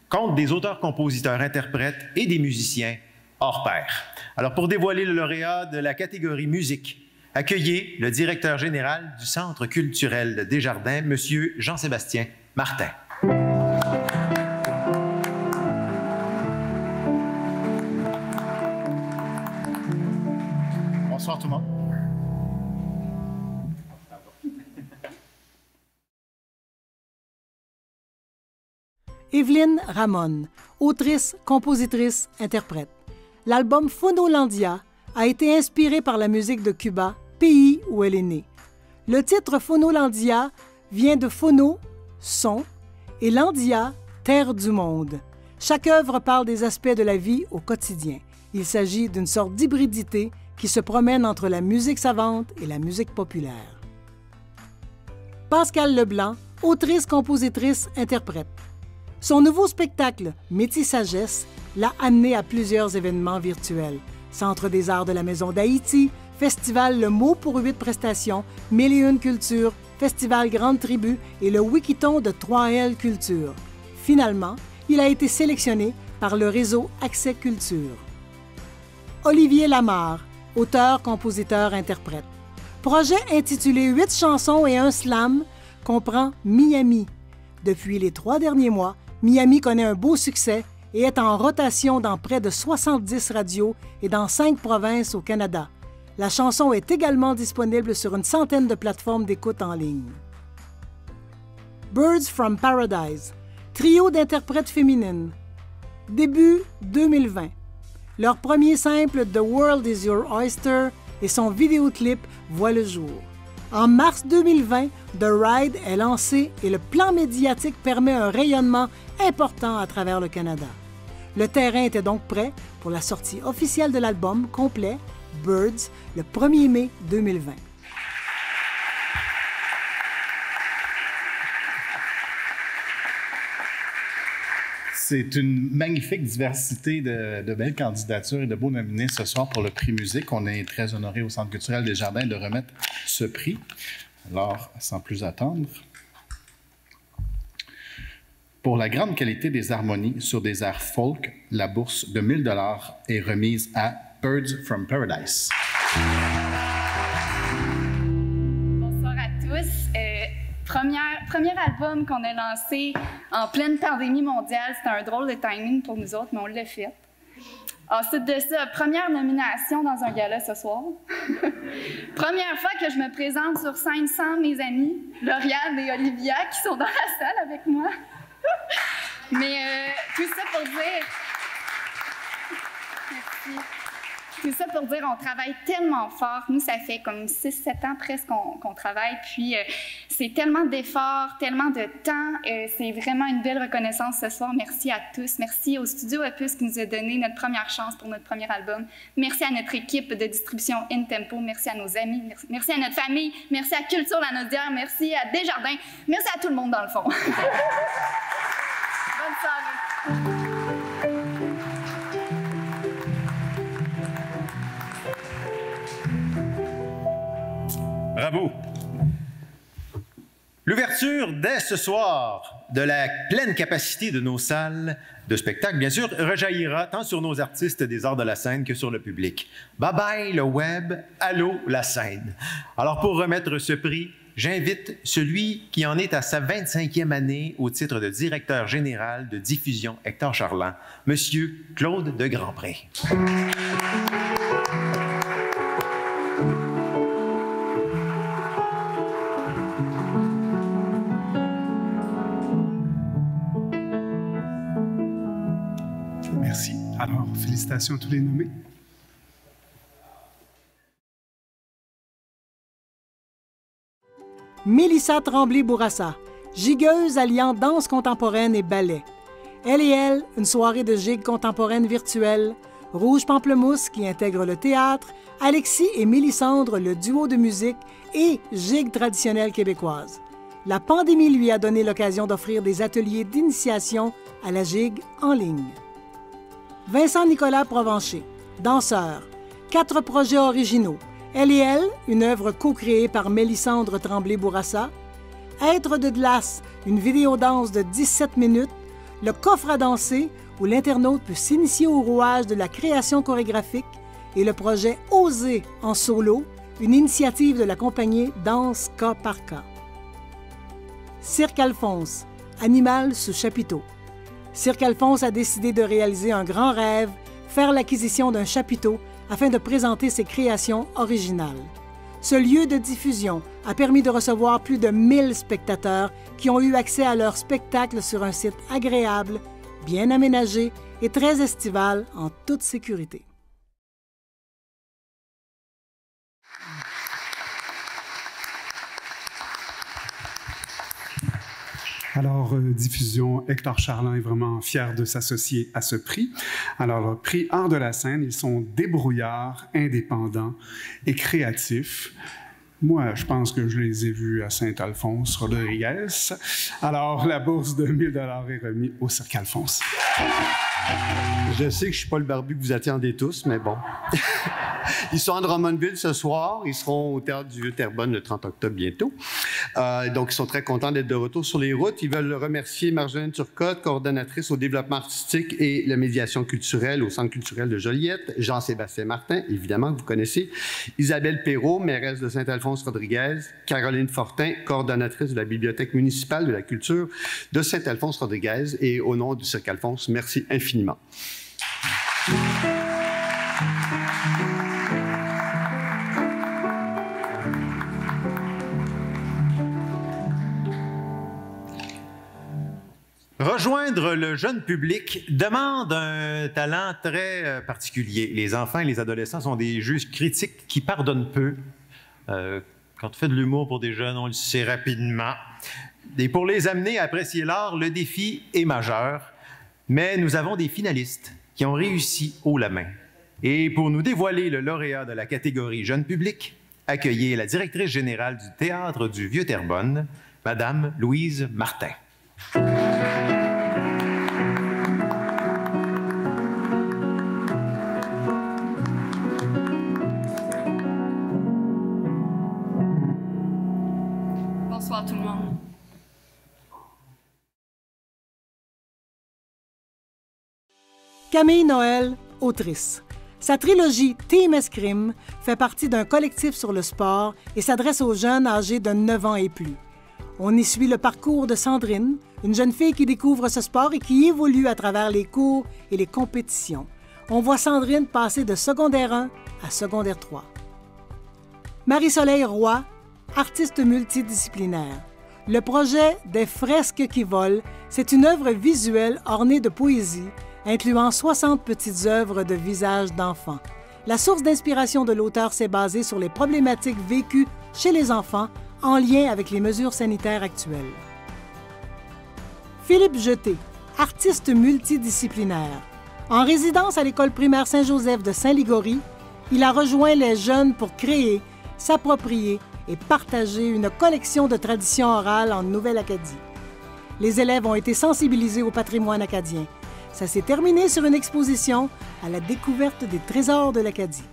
compte des auteurs, compositeurs, interprètes et des musiciens hors pair. Alors, pour dévoiler le lauréat de la catégorie musique, accueillez le directeur général du Centre culturel de Desjardins, M. Jean-Sébastien Martin. Bonsoir tout le monde. Evelyne Ramon, autrice, compositrice, interprète. L'album Phonolandia a été inspiré par la musique de Cuba, pays où elle est née. Le titre Phonolandia vient de phono, son, et landia, terre du monde. Chaque œuvre parle des aspects de la vie au quotidien. Il s'agit d'une sorte d'hybridité qui se promène entre la musique savante et la musique populaire. Pascale Leblanc, autrice, compositrice, interprète. Son nouveau spectacle, Métis-Sagesse, l'a amené à plusieurs événements virtuels. Centre des arts de la Maison d'Haïti, Festival Le Mot pour 8 prestations, 1001 Culture, Festival Grande Tribu et le Wikiton de 3L Culture. Finalement, il a été sélectionné par le réseau Accès Culture. Olivier Lamarre, auteur, compositeur, interprète. Projet intitulé 8 chansons et un slam comprend Miami. Depuis les 3 derniers mois, Miami connaît un beau succès et est en rotation dans près de 70 radios et dans 5 provinces au Canada. La chanson est également disponible sur une centaine de plateformes d'écoute en ligne. Birds from Paradise, trio d'interprètes féminines. Début 2020. Leur premier simple « The World is Your Oyster » et son vidéoclip voit le jour. En mars 2020, The Ride est lancé et le plan médiatique permet un rayonnement important à travers le Canada. Le terrain était donc prêt pour la sortie officielle de l'album complet Birds le 1er mai 2020. C'est une magnifique diversité de belles candidatures et de beaux nominés ce soir pour le prix musique. On est très honorés au Centre culturel Desjardins de remettre ce prix. Alors, sans plus attendre, pour la grande qualité des harmonies sur des airs folk, la bourse de 1 000 $ est remise à Birds from Paradise. Bonsoir à tous. Premier album qu'on a lancé en pleine pandémie mondiale. C'était un drôle de timing pour nous autres, mais on l'a fait. Ensuite de ça, première nomination dans un gala ce soir. Première fois que je me présente sur scène sans mes amis, Lauriane et Olivia, qui sont dans la salle avec moi. Mais tout ça pour dire... Merci. Tout ça pour dire, on travaille tellement fort. Nous, ça fait comme 6-7 ans presque qu'on travaille. Puis, c'est tellement d'efforts, tellement de temps. C'est vraiment une belle reconnaissance ce soir. Merci à tous. Merci au Studio Opus qui nous a donné notre première chance pour notre premier album. Merci à notre équipe de distribution InTempo. Merci à nos amis. Merci à notre famille. Merci à Culture La Naudière. Merci à Desjardins. Merci à tout le monde, dans le fond. Bonne soirée. Bravo! L'ouverture dès ce soir de la pleine capacité de nos salles de spectacle, bien sûr, rejaillira tant sur nos artistes des arts de la scène que sur le public. Bye bye le web, allô la scène. Alors pour remettre ce prix, j'invite celui qui en est à sa 25e année au titre de directeur général de diffusion Hector Charland, Monsieur Claude de Grandpré. Merci. Alors, félicitations à tous les nommés. Mélissa Tremblay-Bourassa, gigueuse alliant danse contemporaine et ballet. Elle et elle, une soirée de gigue contemporaine virtuelle. Rouge Pamplemousse qui intègre le théâtre, Alexis et Mélissandre, le duo de musique et gigue traditionnelle québécoise. La pandémie lui a donné l'occasion d'offrir des ateliers d'initiation à la gigue en ligne. Vincent Nicolas Provencher, danseur, 4 projets originaux. Elle et elle, une œuvre co-créée par Mélissandre Tremblay-Bourassa. Être de glace, une vidéo-danse de 17 minutes. Le coffre à danser, où l'internaute peut s'initier au rouage de la création chorégraphique. Et le projet Oser en solo, une initiative de la compagnie Danse Cas par Cas. Cirque Alphonse, animal sous chapiteau. Cirque Alphonse a décidé de réaliser un grand rêve, faire l'acquisition d'un chapiteau afin de présenter ses créations originales. Ce lieu de diffusion a permis de recevoir plus de 1000 spectateurs qui ont eu accès à leur spectacle sur un site agréable, bien aménagé et très estival en toute sécurité. Alors, Diffusion, Hector Charland est vraiment fier de s'associer à ce prix. Alors, le prix Art de la scène, ils sont débrouillards, indépendants et créatifs. Moi, je pense que je les ai vus à Saint-Alphonse-Rodriguez. Alors, la bourse de 1 000 $ est remise au Cirque Alphonse. Je sais que je ne suis pas le barbu que vous attendez tous, mais bon. Ils sont à Drummondville ce soir. Ils seront au Théâtre du Vieux-Terrebonne le 30 octobre bientôt. Donc, ils sont très contents d'être de retour sur les routes. Ils veulent remercier Marjolaine Turcotte, coordonnatrice au développement artistique et la médiation culturelle au Centre culturel de Joliette. Jean-Sébastien Martin, évidemment, que vous connaissez. Isabelle Perrault, mairesse de Saint-Alphonse-Rodriguez. Caroline Fortin, coordonnatrice de la Bibliothèque municipale de la culture de Saint-Alphonse-Rodriguez. Et au nom du Cirque Alphonse, merci infiniment. Rejoindre le jeune public demande un talent très particulier. Les enfants et les adolescents sont des juges critiques qui pardonnent peu. Quand on fait de l'humour pour des jeunes, on le sait rapidement. Et pour les amener à apprécier l'art, le défi est majeur. Mais nous avons des finalistes qui ont réussi haut la main. Et pour nous dévoiler le lauréat de la catégorie jeune public, accueillez la directrice générale du Théâtre du Vieux-Terrebonne, Madame Louise Martin. Bonsoir tout le monde. Camille Noël, autrice. Sa trilogie Team Escrime fait partie d'un collectif sur le sport et s'adresse aux jeunes âgés de 9 ans et plus. On y suit le parcours de Sandrine, une jeune fille qui découvre ce sport et qui évolue à travers les cours et les compétitions. On voit Sandrine passer de secondaire 1 à secondaire 3. Marie-Soleil Roy, artiste multidisciplinaire. Le projet Des fresques qui volent, c'est une œuvre visuelle ornée de poésie, incluant 60 petites œuvres de visages d'enfants. La source d'inspiration de l'auteur s'est basée sur les problématiques vécues chez les enfants en lien avec les mesures sanitaires actuelles. Philippe Jeté, artiste multidisciplinaire. En résidence à l'école primaire Saint-Joseph de Saint-Ligory, il a rejoint les jeunes pour créer, s'approprier et partager une collection de traditions orales en Nouvelle-Acadie. Les élèves ont été sensibilisés au patrimoine acadien. Ça s'est terminé sur une exposition à la découverte des trésors de l'Acadie.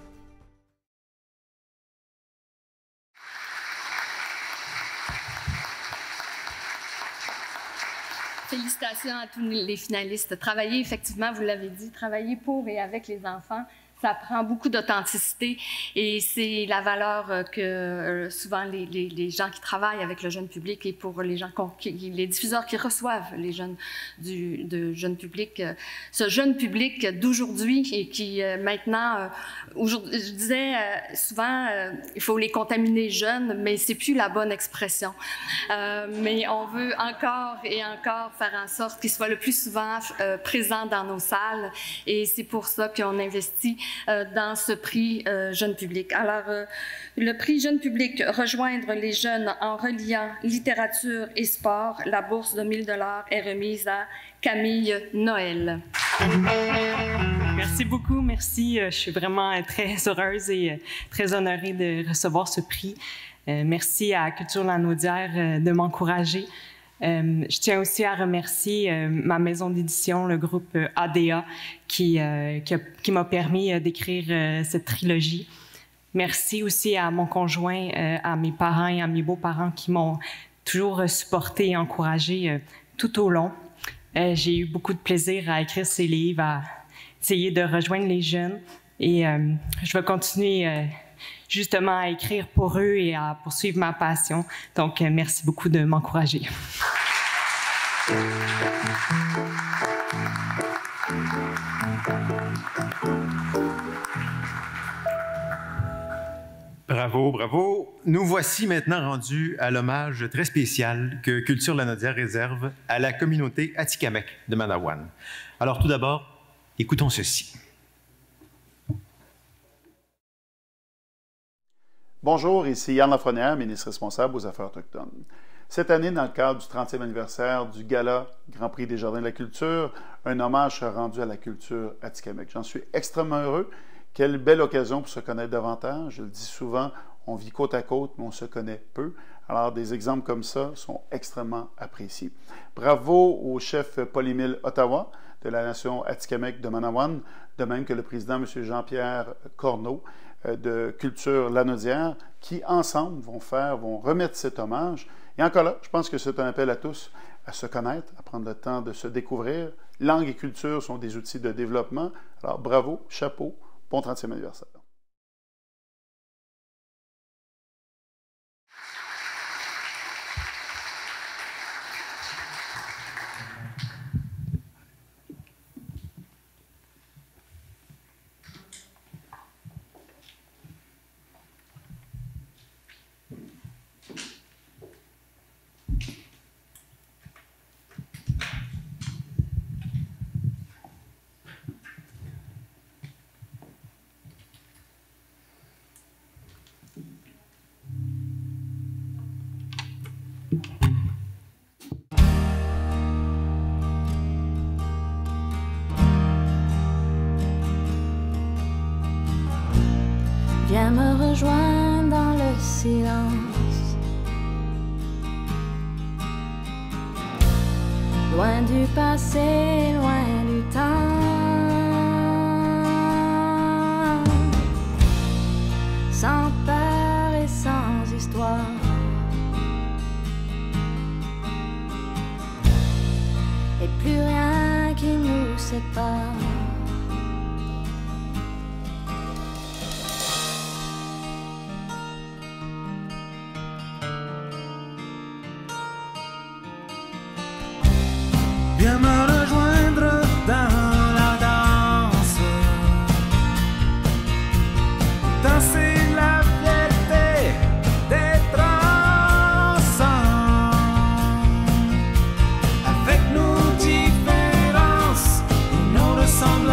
Félicitations à tous les finalistes. Travailler, effectivement, vous l'avez dit, travailler pour et avec les enfants, ça prend beaucoup d'authenticité et c'est la valeur que souvent les gens qui travaillent avec le jeune public et pour les gens les diffuseurs qui reçoivent les jeunes de jeune public, ce jeune public d'aujourd'hui et qui maintenant, je disais souvent, il faut les contaminer jeunes, mais c'est plus la bonne expression. Mais on veut encore et encore faire en sorte qu'ils soient le plus souvent présents dans nos salles et c'est pour ça qu'on investit dans ce prix Jeune Public. Alors, le prix Jeune Public, rejoindre les jeunes en reliant littérature et sport, la bourse de 1 000 $ est remise à Camille Noël. Merci beaucoup, merci. Je suis vraiment très heureuse et très honorée de recevoir ce prix. Merci à Culture Lanaudière de m'encourager. Je tiens aussi à remercier ma maison d'édition, le groupe ADA, qui m'a permis d'écrire cette trilogie. Merci aussi à mon conjoint, à mes parents et à mes beaux-parents qui m'ont toujours supporté et encouragé tout au long. J'ai eu beaucoup de plaisir à écrire ces livres, à essayer de rejoindre les jeunes et je vais continuer justement à écrire pour eux et à poursuivre ma passion. Donc, merci beaucoup de m'encourager. Bravo, bravo. Nous voici maintenant rendus à l'hommage très spécial que Culture Lanaudière réserve à la communauté Atikamekw de Manawan. Alors tout d'abord, écoutons ceci. Bonjour, ici Yann Lafrenière, ministre responsable aux Affaires autochtones. Cette année, dans le cadre du 30e anniversaire du Gala Grand Prix des Jardins de la Culture, un hommage sera rendu à la culture Atikamekw. J'en suis extrêmement heureux. Quelle belle occasion pour se connaître davantage. Je le dis souvent, on vit côte à côte, mais on se connaît peu. Alors, des exemples comme ça sont extrêmement appréciés. Bravo au chef Paul-Émile Ottawa de la nation Atikamekw de Manawan, de même que le président M. Jean-Pierre Corneau de Culture Lanaudière, qui ensemble vont remettre cet hommage. Et encore là, je pense que c'est un appel à tous à se connaître, à prendre le temps de se découvrir. Langue et culture sont des outils de développement. Alors, bravo, chapeau. Bon 30e anniversaire. Viens me rejoindre dans le silence, loin du passé, loin du temps, sans peur et sans histoire. Et plus rien qui nous sépare. Viens me rejoindre dans la danse, danser la fierté d'être ensemble, avec nos différences et nos ressemblances.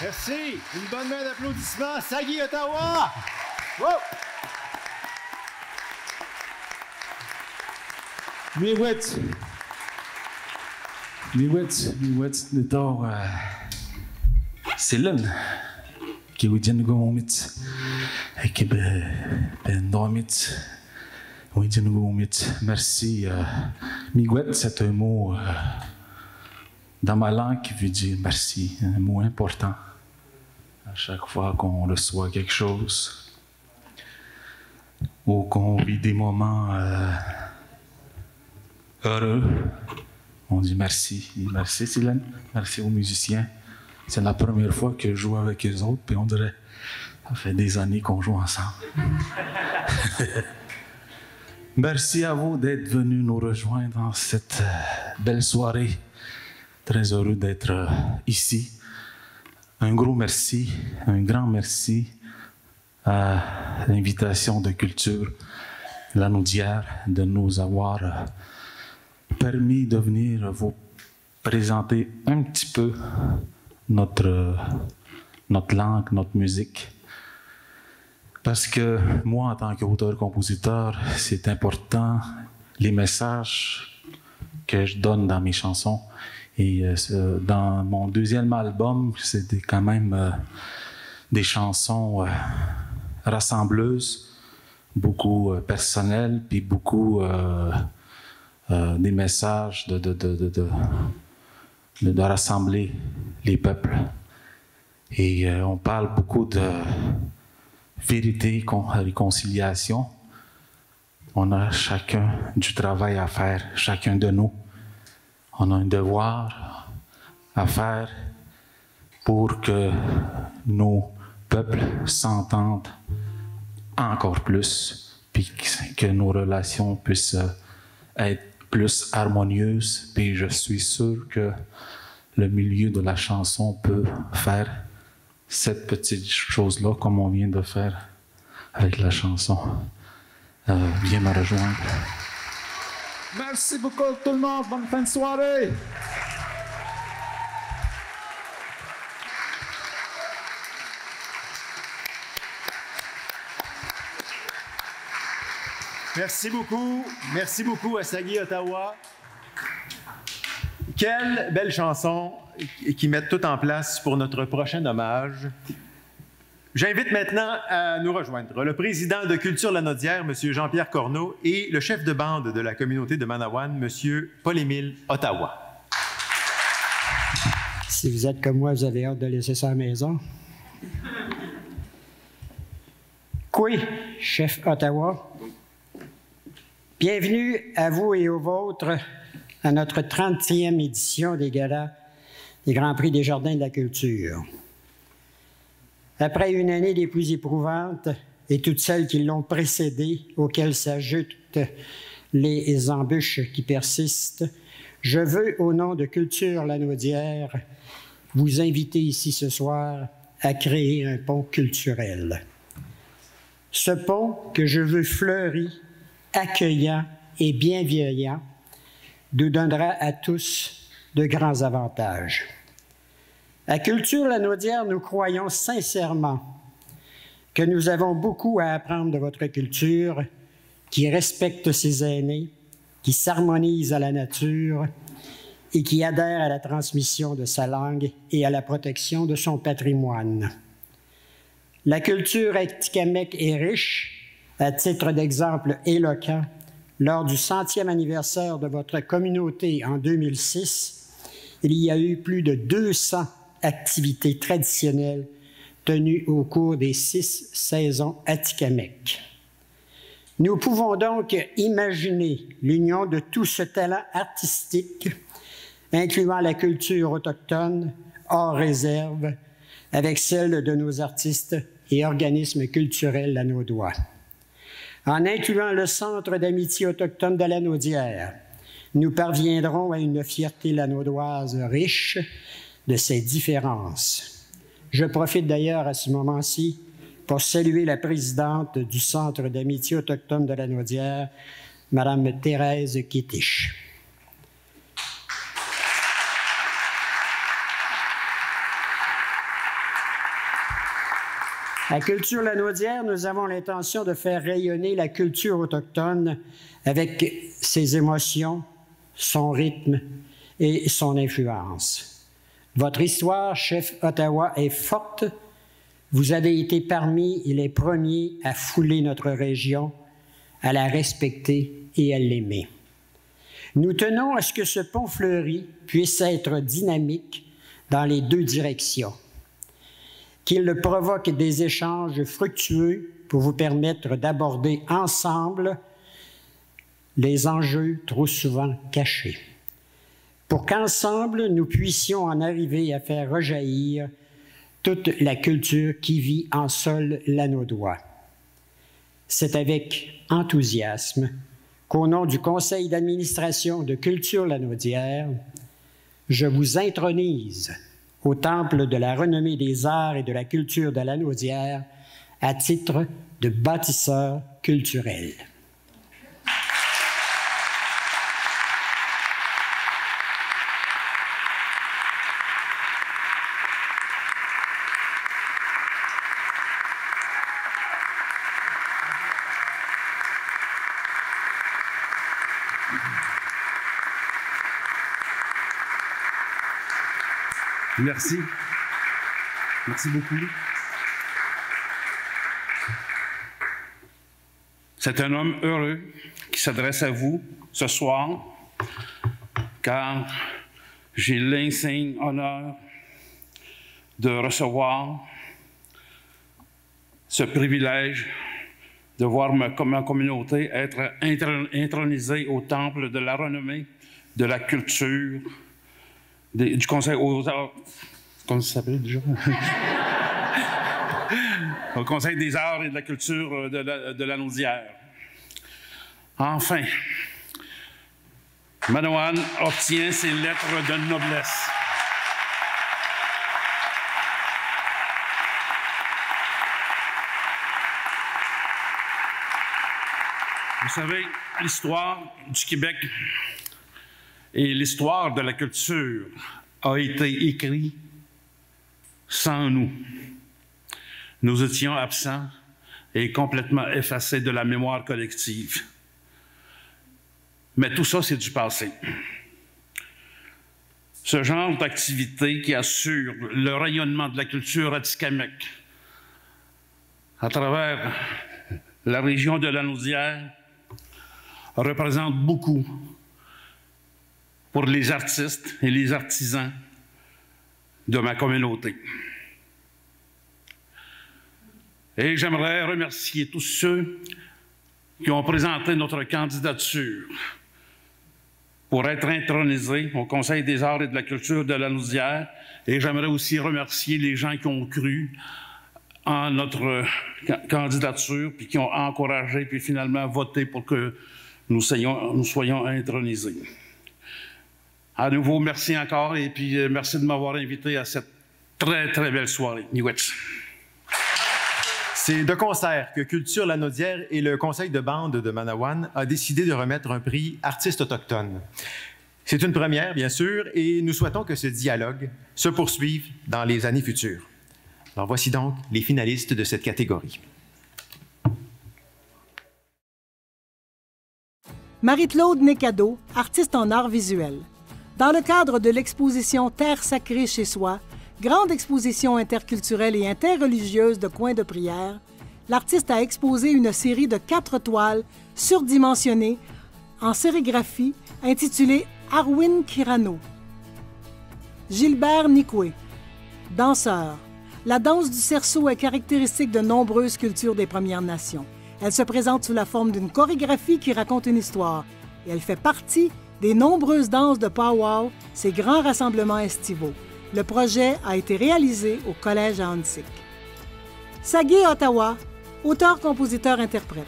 Merci. Une bonne main d'applaudissements. Sagui, Ottawa. Wow. Miigwech nito silan ki wijan gomit ki ben domit wijan gomit. Merci. Miigwech, c'est un mot dans ma langue qui veut dire merci, un mot important. À chaque fois qu'on reçoit quelque chose ou qu'on vit des moments heureux, on dit merci. Et merci Silène, merci aux musiciens. C'est la première fois que je joue avec eux autres, puis on dirait, ça fait des années qu'on joue ensemble. Merci à vous d'être venus nous rejoindre dans cette belle soirée. Très heureux d'être ici. Un gros merci, un grand merci à l'invitation de Culture Lanaudière de nous avoir permis de venir vous présenter un petit peu notre langue, notre musique. Parce que moi, en tant qu'auteur-compositeur, c'est important, les messages que je donne dans mes chansons. Et dans mon deuxième album, c'était quand même des chansons rassembleuses, beaucoup personnelles, puis beaucoup des messages de rassembler les peuples. Et on parle beaucoup de vérité, réconciliation. On a chacun du travail à faire, chacun de nous. On a un devoir à faire pour que nos peuples s'entendent encore plus, puis que nos relations puissent être plus harmonieuses. Puis je suis sûr que le milieu de la chanson peut faire cette petite chose-là, comme on vient de faire avec la chanson. Viens me rejoindre. Merci beaucoup tout le monde. Bonne fin de soirée. Merci beaucoup. Merci beaucoup à Sagui, Ottawa. Quelle belle chanson qui met tout en place pour notre prochain hommage. J'invite maintenant à nous rejoindre le président de Culture Lanaudière, M. Jean-Pierre Corneau, et le chef de bande de la communauté de Manawan, M. Paul-Émile Ottawa. Si vous êtes comme moi, vous avez hâte de laisser ça à la maison. Oui, chef Ottawa. Bienvenue à vous et aux vôtres à notre 30e édition des galas des Grands Prix des Jardins de la Culture. Après une année des plus éprouvantes et toutes celles qui l'ont précédée, auxquelles s'ajoutent les embûches qui persistent, je veux, au nom de Culture Lanaudière, vous inviter ici ce soir à créer un pont culturel. Ce pont que je veux fleuri, accueillant et bienveillant, nous donnera à tous de grands avantages. À Culture Lanaudière, nous croyons sincèrement que nous avons beaucoup à apprendre de votre culture, qui respecte ses aînés, qui s'harmonise à la nature et qui adhère à la transmission de sa langue et à la protection de son patrimoine. La culture atikamekw est riche, à titre d'exemple éloquent, lors du 100e anniversaire de votre communauté en 2006, il y a eu plus de 200 activités traditionnelles tenues au cours des 6 saisons atikamekw. Nous pouvons donc imaginer l'union de tout ce talent artistique, incluant la culture autochtone, hors réserve, avec celle de nos artistes et organismes culturels lanaudois. En incluant le Centre d'amitié autochtone de Lanaudière, nous parviendrons à une fierté lanaudoise riche de ses différences. Je profite d'ailleurs à ce moment-ci pour saluer la présidente du Centre d'amitié autochtone de Lanaudière, Mme Thérèse Kittich. À Culture Lanaudière, nous avons l'intention de faire rayonner la culture autochtone avec ses émotions, son rythme et son influence. Votre histoire, chef Ottawa, est forte. Vous avez été parmi les premiers à fouler notre région, à la respecter et à l'aimer. Nous tenons à ce que ce pont fleuri puisse être dynamique dans les deux directions, qu'il provoque des échanges fructueux pour vous permettre d'aborder ensemble les enjeux trop souvent cachés, pour qu'ensemble nous puissions en arriver à faire rejaillir toute la culture qui vit en sol lanaudois. C'est avec enthousiasme qu'au nom du Conseil d'administration de Culture Lanaudière, je vous intronise au Temple de la renommée des arts et de la culture de Lanaudière à titre de bâtisseur culturel. Merci. Merci beaucoup. C'est un homme heureux qui s'adresse à vous ce soir, car j'ai l'insigne honneur de recevoir ce privilège de voir ma communauté être intronisée au temple de la renommée, de la culture, du Conseil aux arts. Comment ça s'appelle déjà? Au Conseil des arts et de la culture de Lanaudière. Enfin, Manawan obtient ses lettres de noblesse. Vous savez, l'histoire du Québec et l'histoire de la culture a été écrite sans nous. Nous étions absents et complètement effacés de la mémoire collective. Mais tout ça, c'est du passé. Ce genre d'activité qui assure le rayonnement de la culture atikamekw à travers la région de Lanaudière représente beaucoup pour les artistes et les artisans de ma communauté. Et j'aimerais remercier tous ceux qui ont présenté notre candidature pour être intronisés au Conseil des arts et de la culture de Lanaudière. Et j'aimerais aussi remercier les gens qui ont cru en notre candidature, puis qui ont encouragé, puis finalement voté pour que nous soyons intronisés. À nouveau, merci encore et puis merci de m'avoir invité à cette très, très belle soirée. Miigwech. C'est de concert que Culture Lanaudière et le conseil de bande de Manawan a décidé de remettre un prix artiste autochtone. C'est une première, bien sûr, et nous souhaitons que ce dialogue se poursuive dans les années futures. Alors voici donc les finalistes de cette catégorie. Marie-Claude Nécado, artiste en art visuel. Dans le cadre de l'exposition Terre sacrée chez soi, grande exposition interculturelle et interreligieuse de coins de prière, l'artiste a exposé une série de 4 toiles surdimensionnées en sérigraphie intitulée Arwin Kirano. Gilbert Nikwe, danseur. La danse du cerceau est caractéristique de nombreuses cultures des Premières Nations. Elle se présente sous la forme d'une chorégraphie qui raconte une histoire et elle fait partie des nombreuses danses de pow-wow, ces grands rassemblements estivaux. Le projet a été réalisé au Collège à Hansik. Sagé Ottawa, auteur-compositeur-interprète.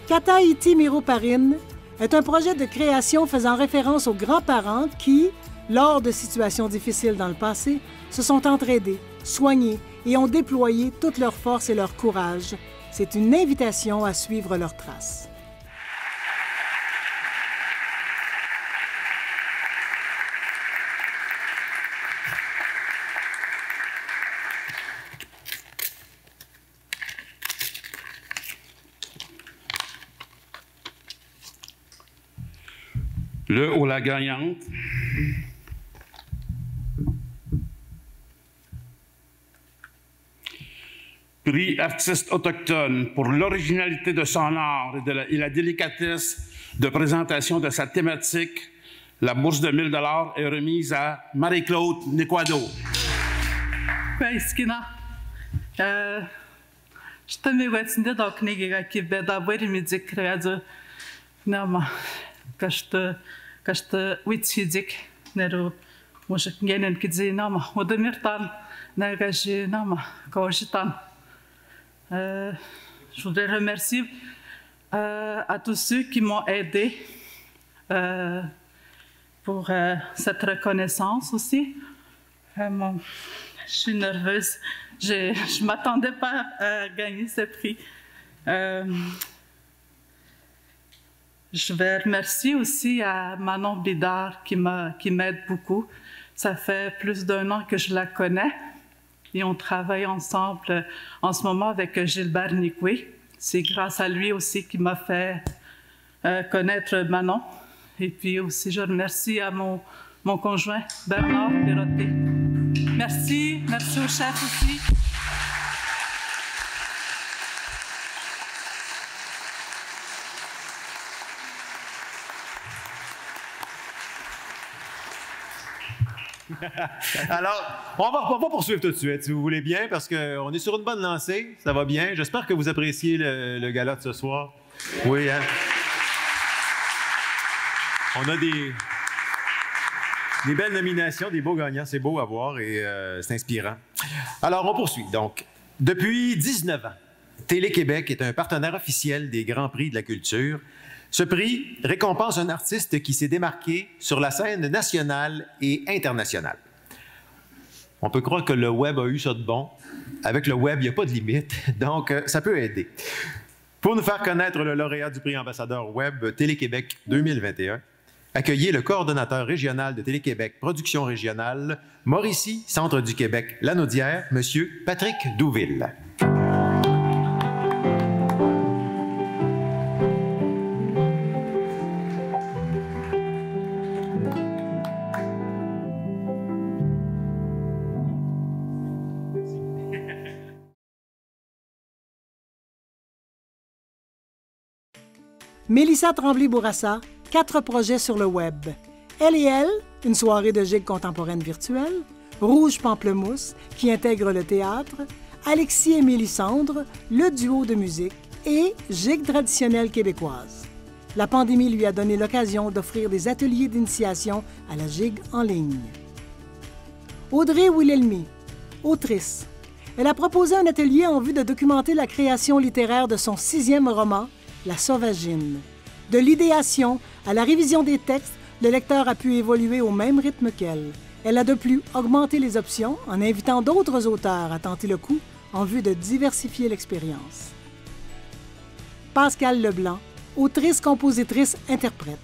Kataïti Miroparine est un projet de création faisant référence aux grands-parents qui, lors de situations difficiles dans le passé, se sont entraidés, soignés et ont déployé toute leur force et leur courage. C'est une invitation à suivre leurs traces. le ou la gagnante. Prix artiste autochtone pour l'originalité de son art et la délicatesse de présentation de sa thématique. La bourse de 1 000 $ est remise à Marie-Claude Nequado. Kaiskina. Что ми вацнде до книги ки беда бери мизик kreator nama kasta witshidik nero moshe ngenen kidzi nama odemirtan nagaji nama kaushitan. Je voudrais remercier à tous ceux qui m'ont aidé pour cette reconnaissance aussi. Je suis nerveuse. Je ne m'attendais pas à gagner ce prix. Je vais remercier aussi à Manon Bidard qui m'aide beaucoup. Ça fait plus d'1 an que je la connais et on travaille ensemble en ce moment avec Gilbert Nicoué. C'est grâce à lui aussi qu'il m'a fait connaître Manon. Et puis aussi, je remercie à mon conjoint Bernard Perroté. Merci au chef aussi. Alors, on va poursuivre tout de suite, si vous voulez bien, parce qu'on est sur une bonne lancée, ça va bien. J'espère que vous appréciez le gala de ce soir. Oui, hein? On a des belles nominations, des beaux gagnants, c'est beau à voir et c'est inspirant. Alors, on poursuit. Donc, depuis 19 ans, Télé-Québec est un partenaire officiel des Grands Prix de la culture. Ce prix récompense un artiste qui s'est démarqué sur la scène nationale et internationale. On peut croire que le web a eu ça de bon. Avec le web, il n'y a pas de limite, donc ça peut aider. Pour nous faire connaître le lauréat du prix ambassadeur web Télé-Québec 2021, accueillez le coordonnateur régional de Télé-Québec Production régionale, Mauricie, Centre du Québec, Lanaudière, M. Patrick Douville. Mélissa Tremblay-Bourassa, 4 projets sur le web. Elle et elle, une soirée de gigue contemporaine virtuelle. Rouge Pamplemousse, qui intègre le théâtre. Alexis et Mélissandre, le duo de musique. Et gigue traditionnelle québécoise. La pandémie lui a donné l'occasion d'offrir des ateliers d'initiation à la gigue en ligne. Audrey Wilhelmy, autrice. Elle a proposé un atelier en vue de documenter la création littéraire de son 6e roman, La Sauvagine. De l'idéation à la révision des textes, le lecteur a pu évoluer au même rythme qu'elle. Elle a de plus augmenté les options en invitant d'autres auteurs à tenter le coup en vue de diversifier l'expérience. Pascale Leblanc, autrice, compositrice, interprète.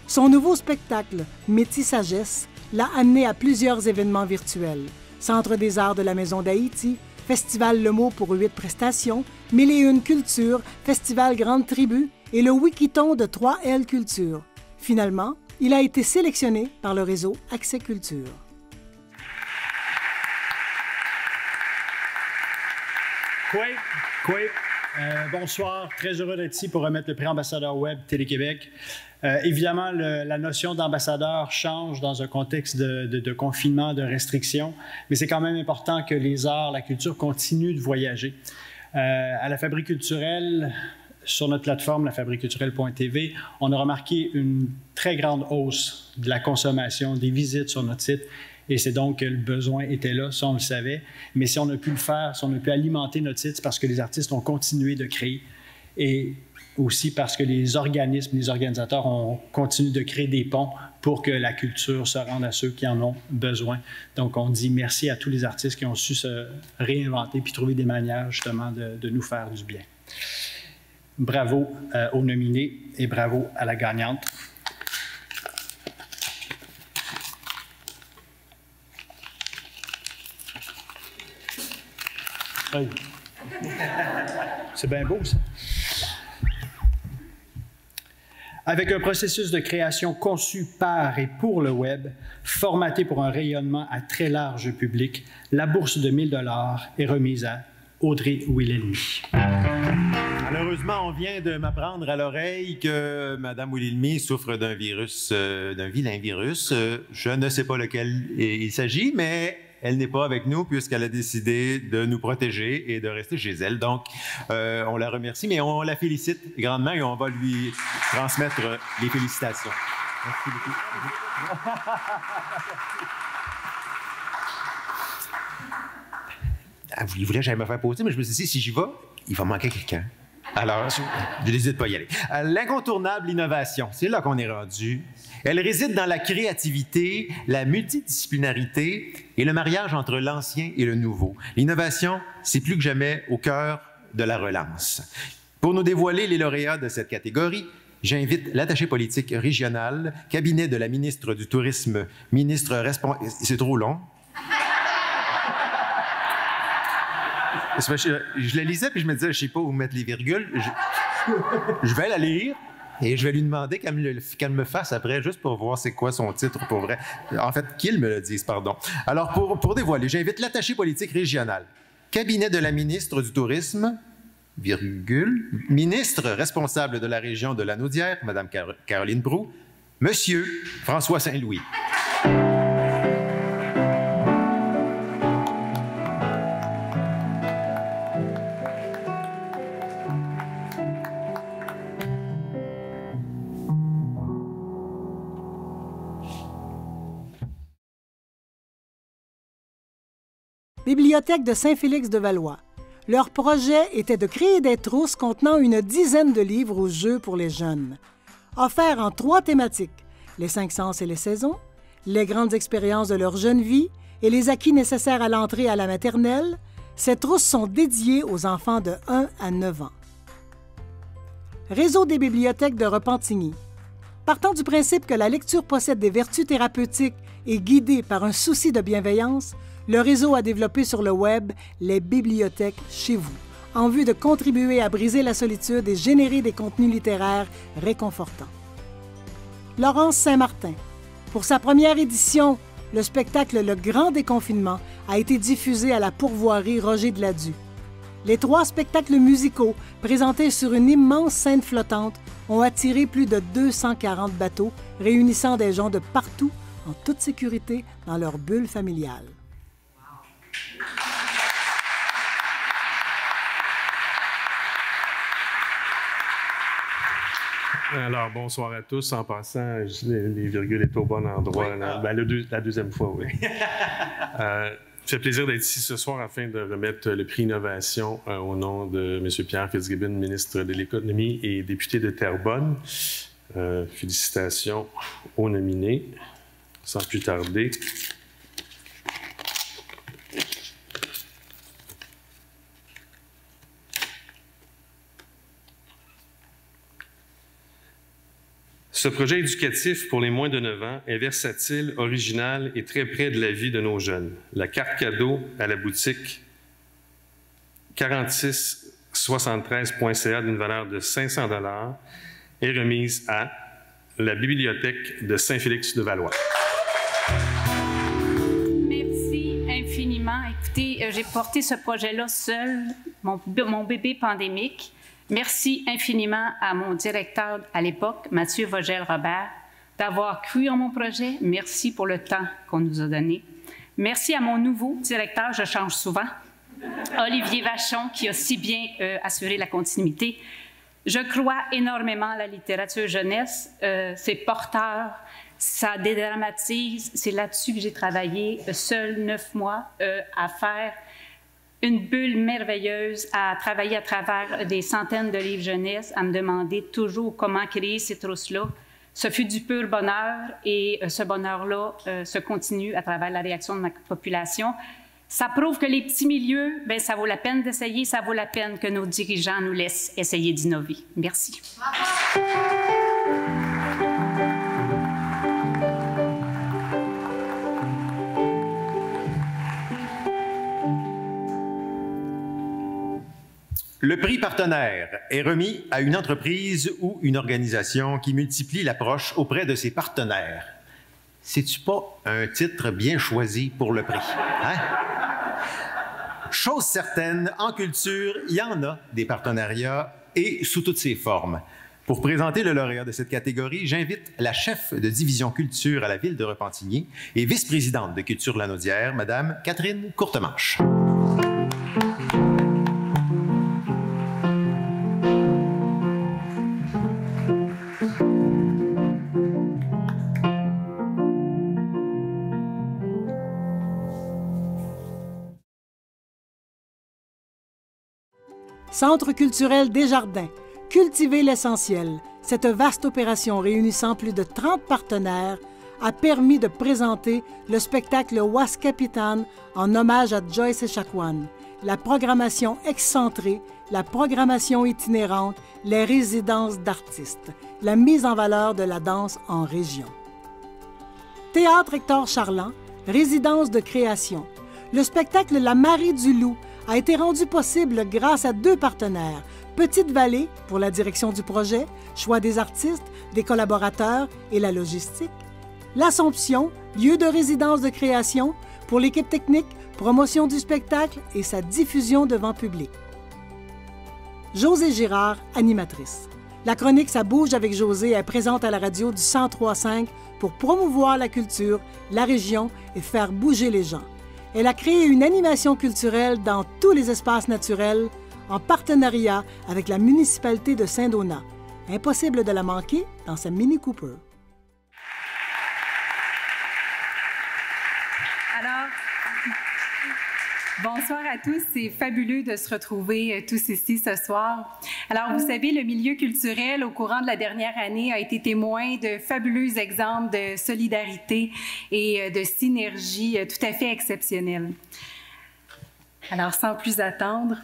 Son nouveau spectacle, Métis-Sagesse, l'a amené à plusieurs événements virtuels. Centre des arts de la Maison d'Haïti, Festival Le Mot pour 8 prestations, 1001 Culture, Festival Grande Tribu et le Wikiton de 3L Culture. Finalement, il a été sélectionné par le réseau Accès Culture. Bonsoir, très heureux d'être ici pour remettre le prix ambassadeur web Télé-Québec. Évidemment, la notion d'ambassadeur change dans un contexte de confinement, de restrictions, mais c'est quand même important que les arts, la culture continuent de voyager. À la Fabrique culturelle, sur notre plateforme, lafabriqueculturelle.tv, on a remarqué une très grande hausse de la consommation, des visites sur notre site. Et c'est donc que le besoin était là, ça on le savait. Mais si on a pu le faire, si on a pu alimenter notre site, c'est parce que les artistes ont continué de créer. Et aussi parce que les organismes, les organisateurs ont continué de créer des ponts pour que la culture se rende à ceux qui en ont besoin. Donc on dit merci à tous les artistes qui ont su se réinventer puis trouver des manières justement de nous faire du bien. Bravo aux nominés et bravo à la gagnante. C'est bien beau, ça. Avec un processus de création conçu par et pour le Web, formaté pour un rayonnement à très large public, la bourse de 1 000 $ est remise à Audrey Wilhelmy. Malheureusement, on vient de m'apprendre à l'oreille que Mme Wilhelmy souffre d'un virus, d'un vilain virus. Je ne sais pas lequel il s'agit, mais elle n'est pas avec nous puisqu'elle a décidé de nous protéger et de rester chez elle. Donc, on la remercie, mais on la félicite grandement et on va lui transmettre les félicitations. Merci beaucoup. Il voulait que j'aille me faire poser, mais je me suis dit, si j'y vais, il va manquer quelqu'un. Alors, je décide de pas y aller. L'incontournable innovation, c'est là qu'on est rendu. Elle réside dans la créativité, la multidisciplinarité et le mariage entre l'ancien et le nouveau. L'innovation, c'est plus que jamais au cœur de la relance. Pour nous dévoiler les lauréats de cette catégorie, j'invite l'attaché politique régional, cabinet de la ministre du Tourisme, ministre responsable... C'est trop long. Je la lisais, puis je me disais, je ne sais pas où mettre les virgules. Je vais la lire et je vais lui demander qu'elle me fasse après, juste pour voir c'est quoi son titre pour vrai. En fait, qu'il me le dise, pardon. Alors, pour dévoiler, j'invite l'attaché politique régional, cabinet de la ministre du Tourisme, virgule, ministre responsable de la région de Lanaudière, Mme Caroline Proulx, Monsieur François Saint-Louis. Bibliothèque de Saint-Félix-de-Valois. Leur projet était de créer des trousses contenant une dizaine de livres ou jeux pour les jeunes. Offerts en 3 thématiques, les 5 sens et les saisons, les grandes expériences de leur jeune vie et les acquis nécessaires à l'entrée à la maternelle, ces trousses sont dédiées aux enfants de 1 à 9 ans. Réseau des bibliothèques de Repentigny. Partant du principe que la lecture possède des vertus thérapeutiques et guidée par un souci de bienveillance, le réseau a développé sur le Web les bibliothèques chez vous, en vue de contribuer à briser la solitude et générer des contenus littéraires réconfortants. Laurence Saint-Martin. Pour sa première édition, le spectacle Le Grand Déconfinement a été diffusé à la pourvoirie Roger de Ladue. Les 3 spectacles musicaux, présentés sur une immense scène flottante, ont attiré plus de 240 bateaux, réunissant des gens de partout, en toute sécurité, dans leur bulle familiale. Alors, bonsoir à tous. En passant, les virgules étaient au bon endroit. Oui. La deuxième fois, oui. Ça fait plaisir d'être ici ce soir afin de remettre le prix Innovation au nom de M. Pierre Fitzgibbon, ministre de l'Économie et député de Terrebonne. Félicitations aux nominés. Sans plus tarder. Ce projet éducatif pour les moins de 9 ans est versatile, original et très près de la vie de nos jeunes. La carte cadeau à la boutique 4673.ca d'une valeur de 500 $ est remise à la Bibliothèque de Saint-Félix-de-Valois. Merci infiniment. Écoutez, j'ai porté ce projet-là seul, mon bébé pandémique. Merci infiniment à mon directeur à l'époque, Mathieu Vogel-Robert, d'avoir cru en mon projet. Merci pour le temps qu'on nous a donné. Merci à mon nouveau directeur, je change souvent, Olivier Vachon, qui a si bien assuré la continuité. Je crois énormément à la littérature jeunesse. C'est porteur, ça dédramatise. C'est là-dessus que j'ai travaillé, seul 9 mois, à faire une bulle merveilleuse, à travailler à travers des centaines de livres jeunesse, à me demander toujours comment créer ces trousses-là. Ce fut du pur bonheur et ce bonheur-là se continue à travers la réaction de ma population. Ça prouve que les petits milieux, bien, ça vaut la peine d'essayer, ça vaut la peine que nos dirigeants nous laissent essayer d'innover. Merci. Le prix partenaire est remis à une entreprise ou une organisation qui multiplie l'approche auprès de ses partenaires. C'est-tu pas un titre bien choisi pour le prix? Hein? Chose certaine, en culture, il y en a des partenariats et sous toutes ses formes. Pour présenter le lauréat de cette catégorie, j'invite la chef de division culture à la ville de Repentigny et vice-présidente de Culture Lanaudière, Mme Catherine Courtemanche. Centre culturel Desjardins, cultiver l'essentiel. Cette vaste opération réunissant plus de 30 partenaires a permis de présenter le spectacle Waskapitan en hommage à Joyce Echaquan, la programmation excentrée, la programmation itinérante, les résidences d'artistes, la mise en valeur de la danse en région. Théâtre Hector Charland, résidence de création. Le spectacle La Marie du Loup a été rendu possible grâce à 2 partenaires, Petite-Vallée pour la direction du projet, choix des artistes, des collaborateurs et la logistique, l'Assomption, lieu de résidence de création pour l'équipe technique, promotion du spectacle et sa diffusion devant public. Josée Girard, animatrice. La chronique Ça bouge avec Josée est présente à la radio du 103.5 pour promouvoir la culture, la région et faire bouger les gens. Elle a créé une animation culturelle dans tous les espaces naturels en partenariat avec la municipalité de Saint-Donat. Impossible de la manquer dans sa Mini Cooper. Alors, bonsoir à tous. C'est fabuleux de se retrouver tous ici ce soir. Alors, vous savez, le milieu culturel, au courant de la dernière année, a été témoin de fabuleux exemples de solidarité et de synergie tout à fait exceptionnels. Alors, sans plus attendre,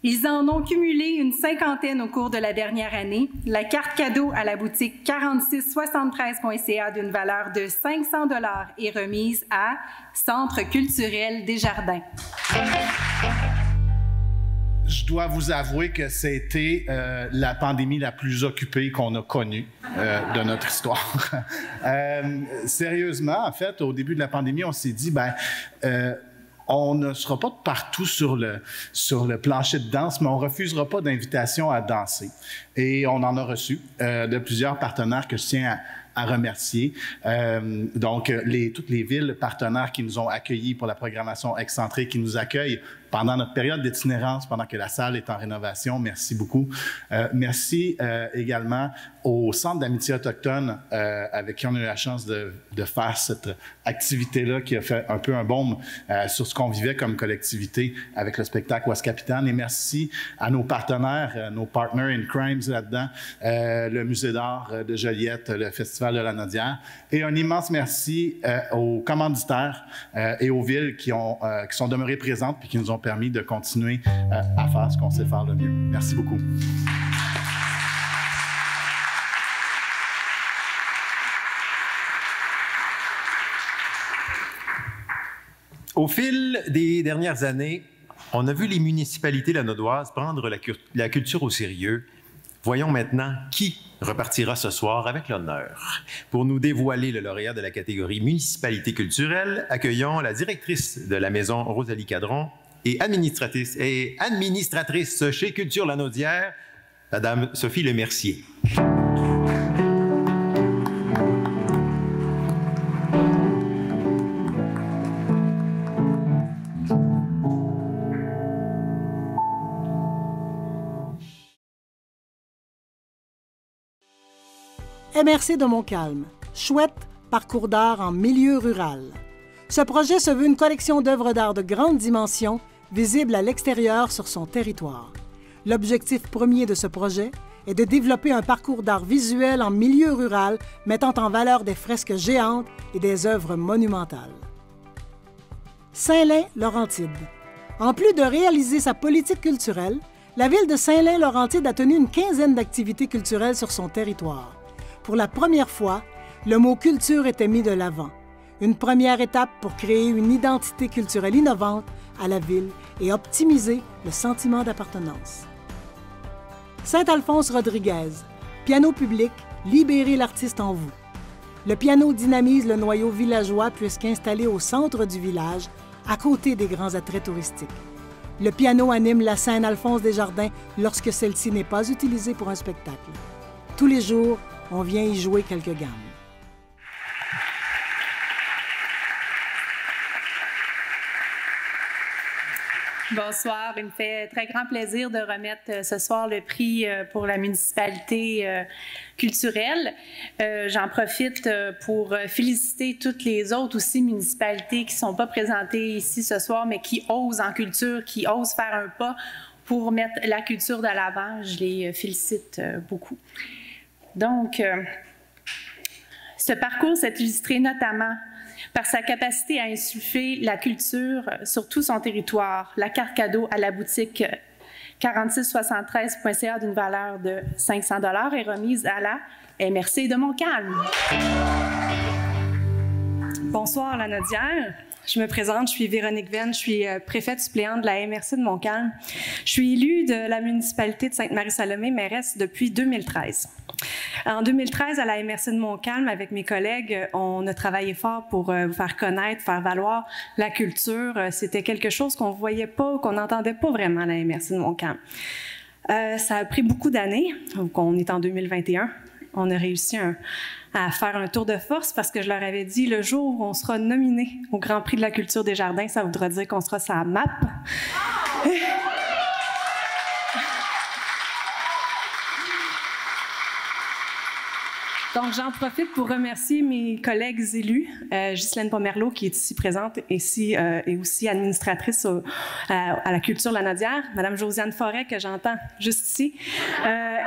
ils en ont cumulé une 50aine au cours de la dernière année. La carte cadeau à la boutique 4673.ca d'une valeur de 500 $ est remise à Centre culturel Desjardins. Je dois vous avouer que c'était la pandémie la plus occupée qu'on a connue de notre histoire. Sérieusement, en fait, au début de la pandémie, on s'est dit, on ne sera pas partout sur le plancher de danse, mais on ne refusera pas d'invitation à danser. Et on en a reçu de plusieurs partenaires que je tiens à remercier. Donc, toutes les villes partenaires qui nous ont accueillis pour la programmation excentrée, qui nous accueillent pendant notre période d'itinérance, pendant que la salle est en rénovation. Merci beaucoup. Merci également au Centre d'amitié autochtone avec qui on a eu la chance de faire cette activité-là qui a fait un peu un baume sur ce qu'on vivait comme collectivité avec le spectacle Waskapitan. Et merci à nos partenaires, nos partners in crimes là-dedans, le Musée d'art de Joliette, le Festival de la Lanaudière. Et un immense merci aux commanditaires et aux villes qui sont demeurées présentes et qui nous ont permis de continuer à faire ce qu'on sait faire le mieux. Merci beaucoup. Au fil des dernières années, on a vu les municipalités lanaudoises prendre la culture au sérieux. Voyons maintenant qui repartira ce soir avec l'honneur. Pour nous dévoiler le lauréat de la catégorie municipalité culturelle, accueillons la directrice de la maison Rosalie Cadron et administratrice chez Culture Lanaudière, Madame Sophie Lemercier. MRC de Montcalm, chouette parcours d'art en milieu rural. Ce projet se veut une collection d'œuvres d'art de grande dimension, visibles à l'extérieur sur son territoire. L'objectif premier de ce projet est de développer un parcours d'art visuel en milieu rural mettant en valeur des fresques géantes et des œuvres monumentales. Saint-Lin-Laurentide. En plus de réaliser sa politique culturelle, la ville de Saint-Lin-Laurentide a tenu une quinzaine d'activités culturelles sur son territoire. Pour la première fois, le mot « culture » était mis de l'avant. Une première étape pour créer une identité culturelle innovante à la ville et optimiser le sentiment d'appartenance. Saint-Alphonse Rodriguez, piano public, libérez l'artiste en vous. Le piano dynamise le noyau villageois puisqu'installé au centre du village, à côté des grands attraits touristiques. Le piano anime la scène Alphonse Desjardins lorsque celle-ci n'est pas utilisée pour un spectacle. Tous les jours, on vient y jouer quelques gammes. Bonsoir, il me fait très grand plaisir de remettre ce soir le prix pour la municipalité culturelle. J'en profite pour féliciter toutes les autres aussi municipalités qui ne sont pas présentées ici ce soir, mais qui osent en culture, qui osent faire un pas pour mettre la culture de l'avant. Je les félicite beaucoup. Donc, ce parcours s'est illustré notamment par sa capacité à insuffler la culture sur tout son territoire. La carte cadeau à la boutique 4673.ca d'une valeur de 500 $ est remise à la MRC de Montcalm. Bonsoir, la Nodière. Je me présente, je suis Véronique Venn, je suis préfète suppléante de la MRC de Montcalm. Je suis élue de la municipalité de Sainte-Marie-Salomé, mairesse depuis 2013. En 2013, à la MRC de Montcalm, avec mes collègues, on a travaillé fort pour faire connaître, faire valoir la culture. C'était quelque chose qu'on ne voyait pas, qu'on n'entendait pas vraiment à la MRC de Montcalm. Ça a pris beaucoup d'années, donc on est en 2021. On a réussi à faire un tour de force parce que je leur avais dit, le jour où on sera nominé au Grand Prix de la culture des Jardins, ça voudra dire qu'on sera sur la map. Donc, j'en profite pour remercier mes collègues élus, Ghislaine Pomerleau, qui est ici présente, et aussi administratrice à la culture La Nodière, Madame Josiane Forêt, que j'entends juste ici,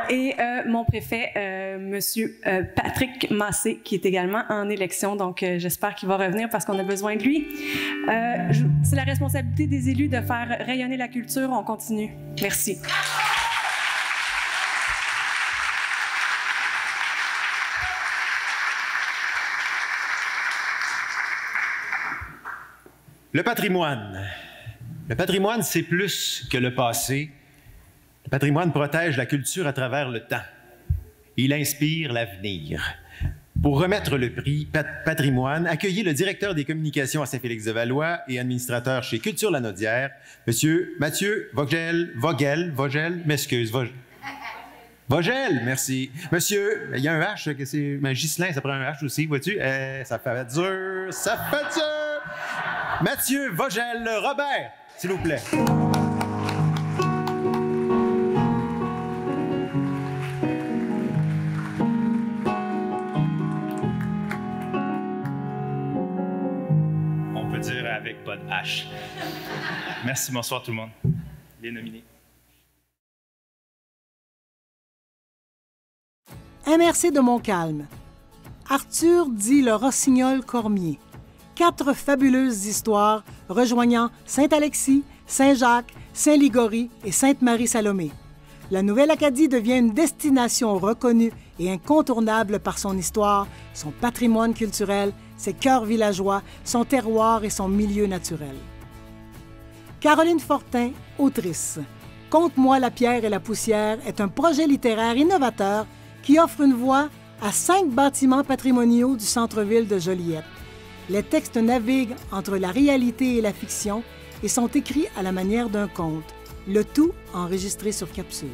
et mon préfet, Monsieur Patrick Massé, qui est également en élection. Donc, j'espère qu'il va revenir parce qu'on a besoin de lui. C'est la responsabilité des élus de faire rayonner la culture. On continue. Merci. Le patrimoine. Le patrimoine, c'est plus que le passé. Le patrimoine protège la culture à travers le temps. Il inspire l'avenir. Pour remettre le prix Patrimoine, accueillez le directeur des communications à Saint-Félix-de-Valois et administrateur chez Culture La Nodière, M. Mathieu Vogel, merci. Monsieur, il y a un H, c'est Ghislain, ça prend un H aussi, vois-tu? Ça fait dur. Mathieu Vogel Robert, s'il vous plaît. On peut dire avec pas de H. Merci, bonsoir tout le monde. Les nominés. MRC de Montcalm. Arthur dit le Rossignol Cormier. 4 fabuleuses histoires rejoignant Saint-Alexis, Saint-Jacques, Saint-Ligory et Sainte-Marie-Salomé. La Nouvelle-Acadie devient une destination reconnue et incontournable par son histoire, son patrimoine culturel, ses cœurs villageois, son terroir et son milieu naturel. Caroline Fortin, autrice. Conte-moi la pierre et la poussière est un projet littéraire innovateur qui offre une voix à 5 bâtiments patrimoniaux du centre-ville de Joliette. Les textes naviguent entre la réalité et la fiction et sont écrits à la manière d'un conte, le tout enregistré sur capsule.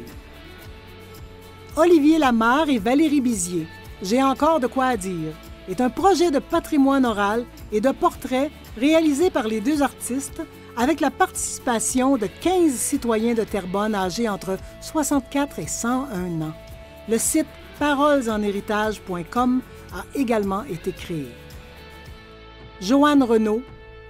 Olivier Lamarre et Valérie Bizier, J'ai encore de quoi à dire, est un projet de patrimoine oral et de portrait réalisé par les 2 artistes avec la participation de 15 citoyens de Terrebonne âgés entre 64 et 101 ans. Le site parolesenhéritage.com a également été créé. Joanne Renaud,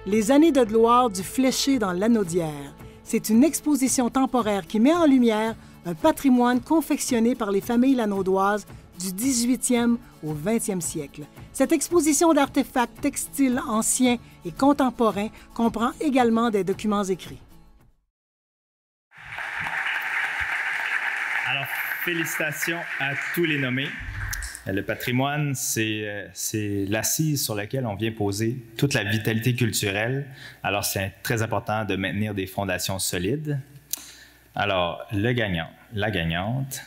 Les années de gloire du fléché dans l'Anaudière. C'est une exposition temporaire qui met en lumière un patrimoine confectionné par les familles lanaudoises du 18e au 20e siècle. Cette exposition d'artefacts textiles anciens et contemporains comprend également des documents écrits. Alors, félicitations à tous les nommés. Le patrimoine, c'est l'assise sur laquelle on vient poser toute la vitalité culturelle. Alors, c'est très important de maintenir des fondations solides. Alors, le gagnant, la gagnante,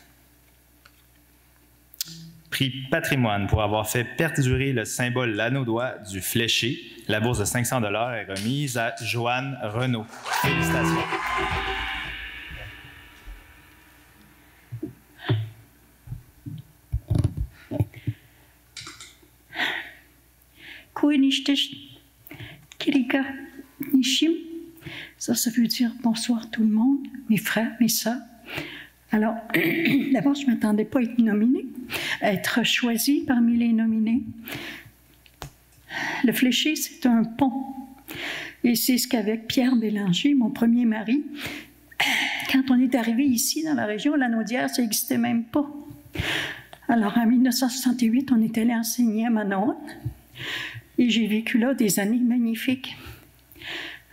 prix patrimoine pour avoir fait perdurer le symbole l'anneau-doigt du fléché. La bourse de 500 $ est remise à Joanne Renaud. Félicitations. Ça veut dire bonsoir tout le monde, mes frères, mes sœurs. Alors, d'abord, je ne m'attendais pas à être nominée, à être choisie parmi les nominés. Le fléché, c'est un pont. Et c'est ce qu'avec Pierre Bélanger, mon premier mari, quand on est arrivé ici dans la région, la Naudière, ça n'existait même pas. Alors, en 1968, on est allé enseigner à Manawan. Et j'ai vécu là des années magnifiques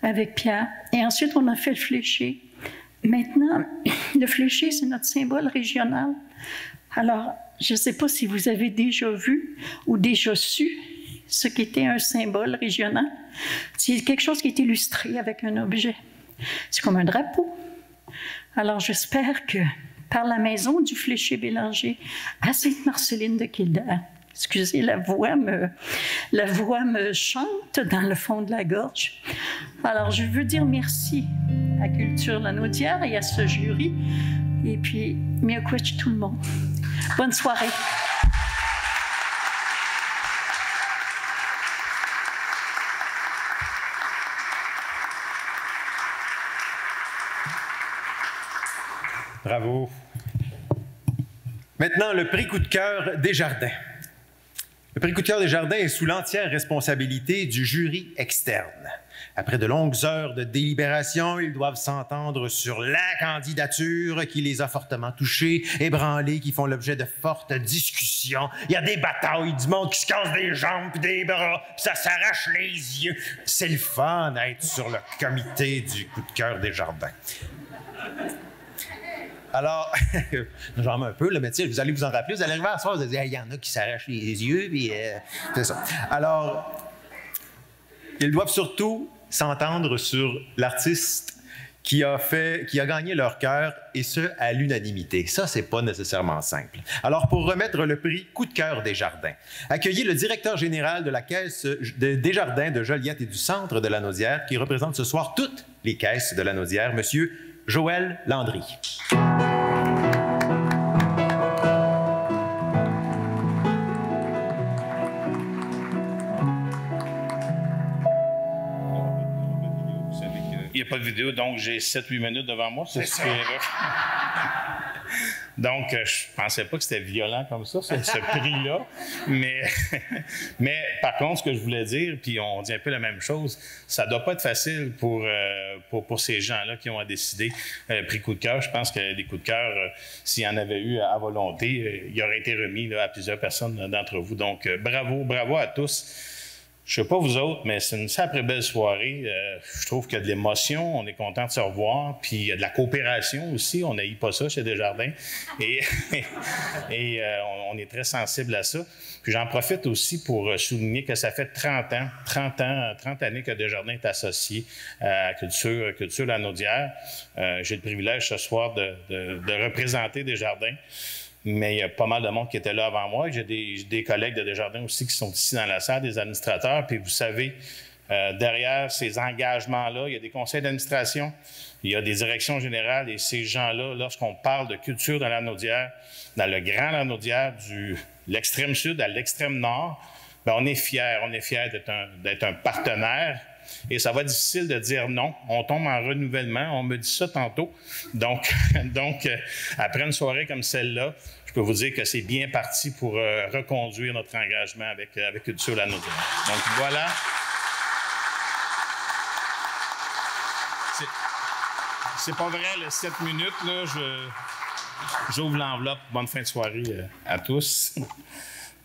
avec Pierre. Et ensuite, on a fait le fléché. Maintenant, le fléché, c'est notre symbole régional. Alors, je ne sais pas si vous avez déjà vu ou déjà su ce qu'était un symbole régional. C'est quelque chose qui est illustré avec un objet. C'est comme un drapeau. Alors, j'espère que par la maison du fléché Bélanger à Sainte-Marceline de Kildare, excusez, la voix me chante dans le fond de la gorge. Alors, je veux dire merci à Culture La Naudière et à ce jury. Et puis, miakwech tout le monde. Bonne soirée. Bravo. Maintenant, le prix coup de cœur Desjardins. Le prix coup de cœur Desjardins est sous l'entière responsabilité du jury externe. Après de longues heures de délibération, ils doivent s'entendre sur la candidature qui les a fortement touchés, ébranlés, qui font l'objet de fortes discussions. Il y a des batailles, du monde qui se casse des jambes puis des bras, puis ça s'arrache les yeux. C'est le fun d'être sur le comité du coup de cœur Desjardins. Alors, j'en mets un peu, là, mais vous allez vous en rappeler, vous allez arriver à soir, vous allez dire, il y en a qui s'arrachent les yeux, puis c'est ça. Alors, ils doivent surtout s'entendre sur l'artiste qui a gagné leur cœur, et ce, à l'unanimité. Ça, c'est pas nécessairement simple. Alors, pour remettre le prix Coup de cœur Desjardins, accueillez le directeur général de la Caisse Desjardins de Joliette et du Centre de la Naudière, qui représente ce soir toutes les caisses de la Naudière, M. Joël Landry. Il n'y a pas de vidéo, donc j'ai 7-8 minutes devant moi. C'est ça. Donc, je ne pensais pas que c'était violent comme ça, ce prix-là. Mais par contre, ce que je voulais dire, puis on dit un peu la même chose, ça ne doit pas être facile pour ces gens-là qui ont à décider. Prix coup de cœur, je pense que des coups de cœur, s'il y en avait eu à volonté, il aurait été remis là, à plusieurs personnes d'entre vous. Donc, bravo à tous. Je ne sais pas vous autres, mais c'est une sacrée belle soirée. Je trouve qu'il y a de l'émotion, on est content de se revoir, puis il y a de la coopération aussi, on n'haït pas ça chez Desjardins, et on est très sensible à ça. Puis j'en profite aussi pour souligner que ça fait 30 années que Desjardins est associé à Culture La Naudière. J'ai le privilège ce soir de représenter Desjardins. Mais il y a pas mal de monde qui était là avant moi. J'ai des collègues de Desjardins aussi qui sont ici dans la salle, des administrateurs. Puis vous savez, derrière ces engagements-là, il y a des conseils d'administration, il y a des directions générales. Et ces gens-là, lorsqu'on parle de culture dans la Naudière, dans le grand la Naudière, de l'extrême sud à l'extrême nord, bien, on est fiers d'être un partenaire. Et ça va être difficile de dire non. On tombe en renouvellement. On me dit ça tantôt. Donc après une soirée comme celle-là, je peux vous dire que c'est bien parti pour reconduire notre engagement avec Culture La Naudière. Donc voilà. C'est pas vrai, les 7 minutes, là, j'ouvre l'enveloppe. Bonne fin de soirée à tous.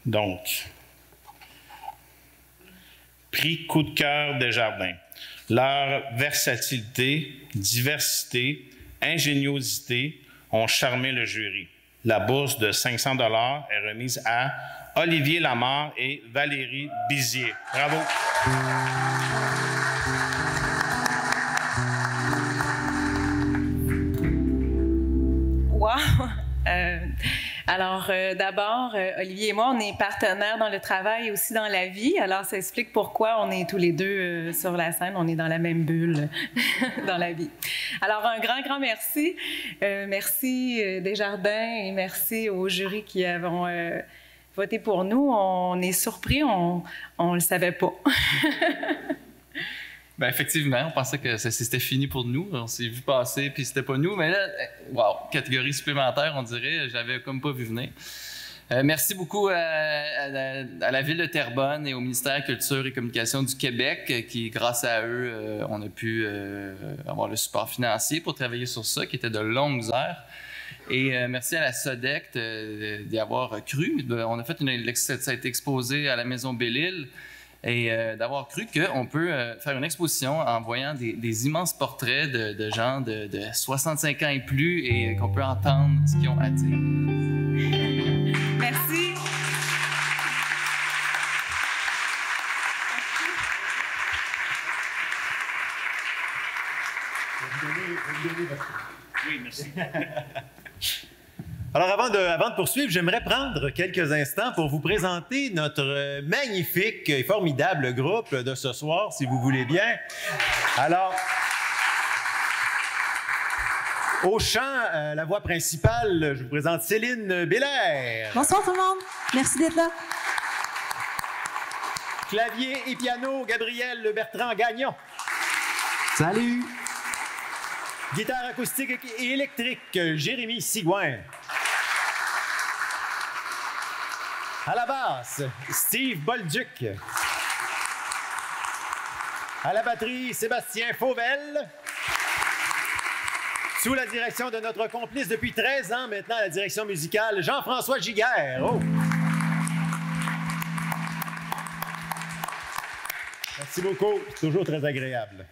Donc, prix coup de cœur Desjardins. Leur versatilité, diversité, ingéniosité ont charmé le jury. la bourse de 500 $ est remise à Olivier Lamar et Valérie Bizier. Bravo! Wow! D'abord, Olivier et moi, on est partenaires dans le travail et aussi dans la vie. Alors, ça explique pourquoi on est tous les deux sur la scène. On est dans la même bulle dans la vie. Alors, un grand merci. Merci Desjardins et merci au jury qui avons voté pour nous. On est surpris, on ne le savait pas. Bien, effectivement, on pensait que c'était fini pour nous. On s'est vu passer, puis c'était pas nous. Mais là, wow, catégorie supplémentaire, on dirait. J'avais comme pas vu venir. Merci beaucoup à la Ville de Terrebonne et au ministère de la Culture et Communication du Québec, qui, grâce à eux, on a pu avoir le support financier pour travailler sur ça, qui était de longues heures. Et merci à la SODEC d'y avoir cru. On a fait ça a été exposé à la Maison Belle-Île. Et d'avoir cru qu'on peut faire une exposition en voyant des immenses portraits de gens de 65 ans et plus et qu'on peut entendre ce qu'ils ont à dire. Merci. Oui, merci. Alors, avant de poursuivre, j'aimerais prendre quelques instants pour vous présenter notre magnifique et formidable groupe de ce soir, si vous voulez bien. Alors, au chant, la voix principale, je vous présente Céline Bélair. Bonsoir tout le monde. Merci d'être là. Clavier et piano, Gabriel Bertrand Gagnon. Salut. Guitare acoustique et électrique, Jérémy Sigouin. À la basse, Steve Bolduc. À la batterie, Sébastien Fauvel. Sous la direction de notre complice depuis 13 ans maintenant à la direction musicale, Jean-François Giguère. Oh. Merci beaucoup, c'est toujours très agréable.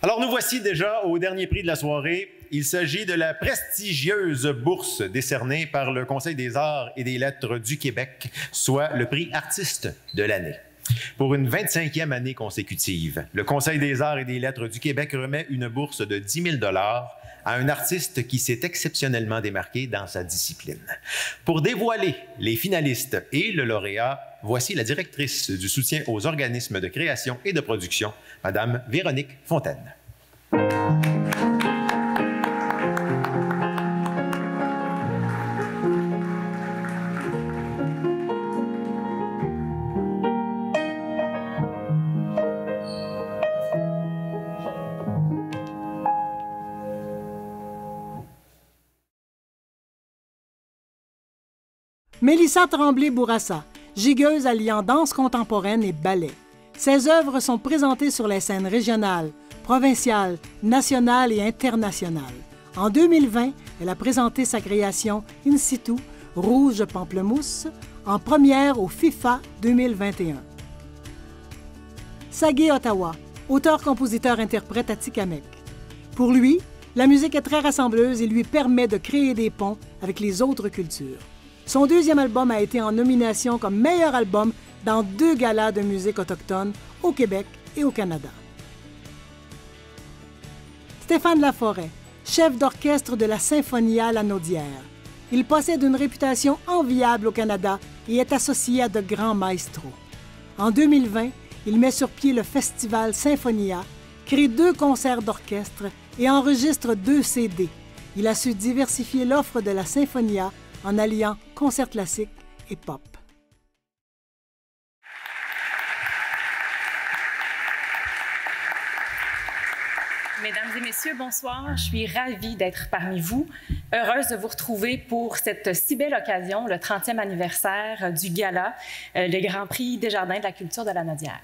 Alors, nous voici déjà au dernier prix de la soirée. Il s'agit de la prestigieuse bourse décernée par le Conseil des arts et des lettres du Québec, soit le prix artiste de l'année. Pour une 25e année consécutive, le Conseil des arts et des lettres du Québec remet une bourse de 10 000 $ à un artiste qui s'est exceptionnellement démarqué dans sa discipline. Pour dévoiler les finalistes et le lauréat, voici la directrice du soutien aux organismes de création et de production, Madame Véronique Fontaine. Mélissa Tremblay-Bourassa, gigueuse alliant danse contemporaine et ballet. Ses œuvres sont présentées sur les scènes régionales, provinciales, nationales et internationales. En 2020, elle a présenté sa création In situ, Rouge Pamplemousse, en première au FIFA 2021. Sagé Ottawa, auteur-compositeur-interprète à Tikamek. Pour lui, la musique est très rassembleuse et lui permet de créer des ponts avec les autres cultures. Son deuxième album a été en nomination comme meilleur album dans 2 galas de musique autochtone au Québec et au Canada. Stéphane Laforêt, chef d'orchestre de la Symphonia Lanaudière. Il possède une réputation enviable au Canada et est associé à de grands maestros. En 2020, il met sur pied le festival Symphonia, crée 2 concerts d'orchestre et enregistre 2 CD. Il a su diversifier l'offre de la Symphonia en alliant concert classique et pop. Mesdames et messieurs, bonsoir. Je suis ravie d'être parmi vous, heureuse de vous retrouver pour cette si belle occasion, le 30e anniversaire du gala, le Grand Prix Desjardins de la culture de la Lanaudière.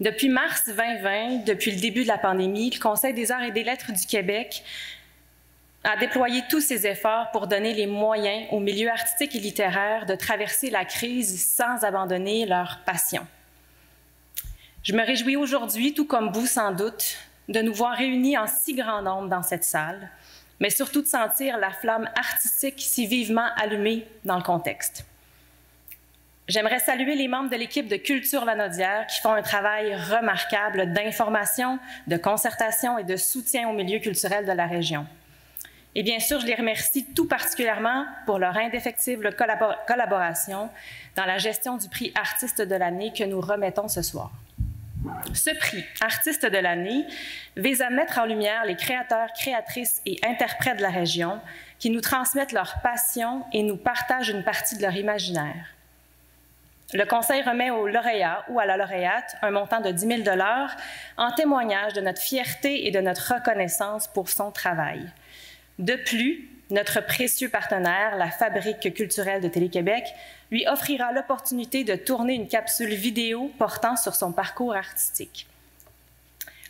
Depuis mars 2020, depuis le début de la pandémie, le Conseil des arts et des lettres du Québec a déployé tous ses efforts pour donner les moyens aux milieux artistiques et littéraires de traverser la crise sans abandonner leur passion. Je me réjouis aujourd'hui, tout comme vous sans doute, de nous voir réunis en si grand nombre dans cette salle mais surtout de sentir la flamme artistique si vivement allumée dans le contexte. J'aimerais saluer les membres de l'équipe de Culture Lanaudière qui font un travail remarquable d'information, de concertation et de soutien au milieu culturel de la région. Et bien sûr, je les remercie tout particulièrement pour leur indéfectible collaboration dans la gestion du prix Artiste de l'année que nous remettons ce soir. Ce prix Artiste de l'année vise à mettre en lumière les créateurs, créatrices et interprètes de la région qui nous transmettent leur passion et nous partagent une partie de leur imaginaire. Le Conseil remet au lauréat ou à la lauréate un montant de 10 000 $ en témoignage de notre fierté et de notre reconnaissance pour son travail. De plus, notre précieux partenaire, la Fabrique culturelle de Télé-Québec, lui offrira l'opportunité de tourner une capsule vidéo portant sur son parcours artistique.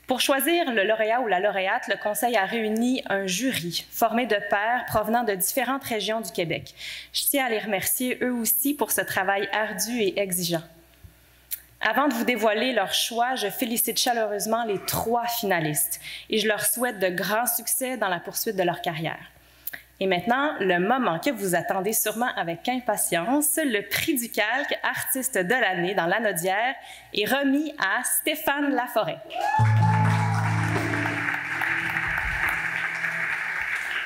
Pour choisir le lauréat ou la lauréate, le Conseil a réuni un jury formé de pairs provenant de différentes régions du Québec. Je tiens à les remercier eux aussi pour ce travail ardu et exigeant. Avant de vous dévoiler leur choix, je félicite chaleureusement les 3 finalistes et je leur souhaite de grands succès dans la poursuite de leur carrière. Et maintenant, le moment que vous attendez sûrement avec impatience, le prix du calque Artiste de l'année dans Lanaudière est remis à Stéphane Laforêt.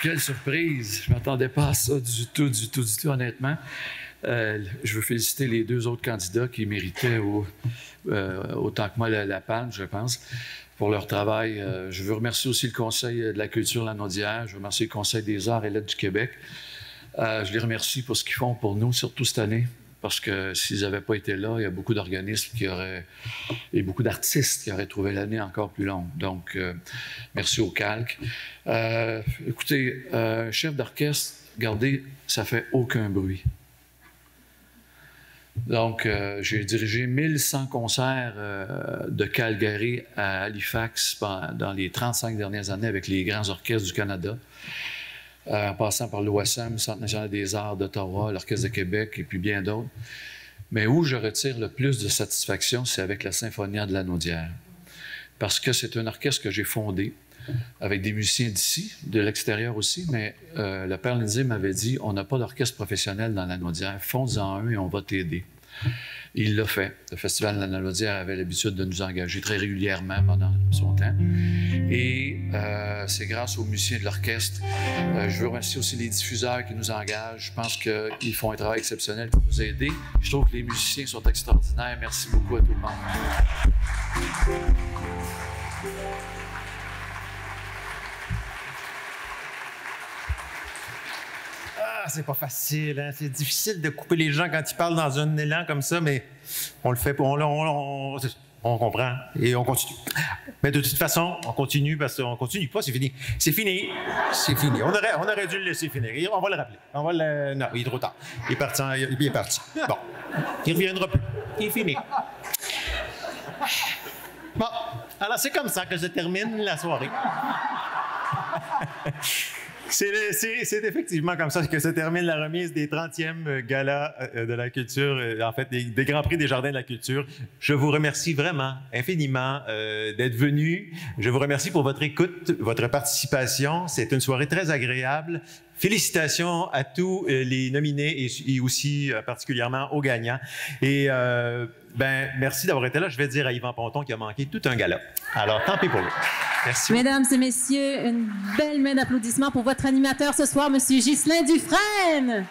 Quelle surprise! Je ne m'attendais pas à ça du tout, honnêtement. Je veux féliciter les 2 autres candidats qui méritaient autant que moi la palme, je pense, pour leur travail. Je veux remercier aussi le Conseil de la culture Lanaudière. Je veux remercier le Conseil des arts et lettres du Québec. Je les remercie pour ce qu'ils font pour nous, surtout cette année, parce que s'ils n'avaient pas été là, il y a beaucoup d'organismes et beaucoup d'artistes qui auraient trouvé l'année encore plus longue. Donc, merci au calque. Écoutez, chef d'orchestre, regardez, ça fait aucun bruit. Donc, j'ai dirigé 1100 concerts de Calgary à Halifax dans les 35 dernières années avec les grands orchestres du Canada, en passant par l'OSM, Centre national des arts d'Ottawa, l'Orchestre de Québec et puis bien d'autres. Mais où je retire le plus de satisfaction, c'est avec la Symphonia de Lanaudière. Parce que c'est un orchestre que j'ai fondé avec des musiciens d'ici, de l'extérieur aussi, mais le père Lindsay m'avait dit « On n'a pas d'orchestre professionnel dans Lanaudière, fonde-en un et on va t'aider ». Il l'a fait. Le Festival de la Lanaudière avait l'habitude de nous engager très régulièrement pendant son temps. Et c'est grâce aux musiciens de l'orchestre. Je veux remercier aussi les diffuseurs qui nous engagent. Je pense qu'ils font un travail exceptionnel pour nous aider. Je trouve que les musiciens sont extraordinaires. Merci beaucoup à tout le monde. C'est pas facile, hein? C'est difficile de couper les gens quand ils parlent dans un élan comme ça, mais on le fait, on comprend et on continue. Mais de toute façon, on continue parce qu'on continue pas, c'est fini. C'est fini. C'est fini. On aurait dû le laisser finir. On va le rappeler. Non, il est trop tard. Il est parti. Bon. Il reviendra plus. Il est fini. Bon. Alors, c'est comme ça que je termine la soirée. C'est effectivement comme ça que se termine la remise des 30e galas de la culture, en fait, des Grands Prix des Jardins de la culture. Je vous remercie vraiment, infiniment d'être venus. Je vous remercie pour votre écoute, votre participation. C'est une soirée très agréable. Félicitations à tous les nominés et aussi particulièrement aux gagnants. Et merci d'avoir été là. Je vais dire à Yvan Ponton qui a manqué tout un gala. Alors, tant pis pour lui. Merci. Mesdames et messieurs, une belle main d'applaudissements pour votre animateur ce soir, M. Ghislain Dufresne.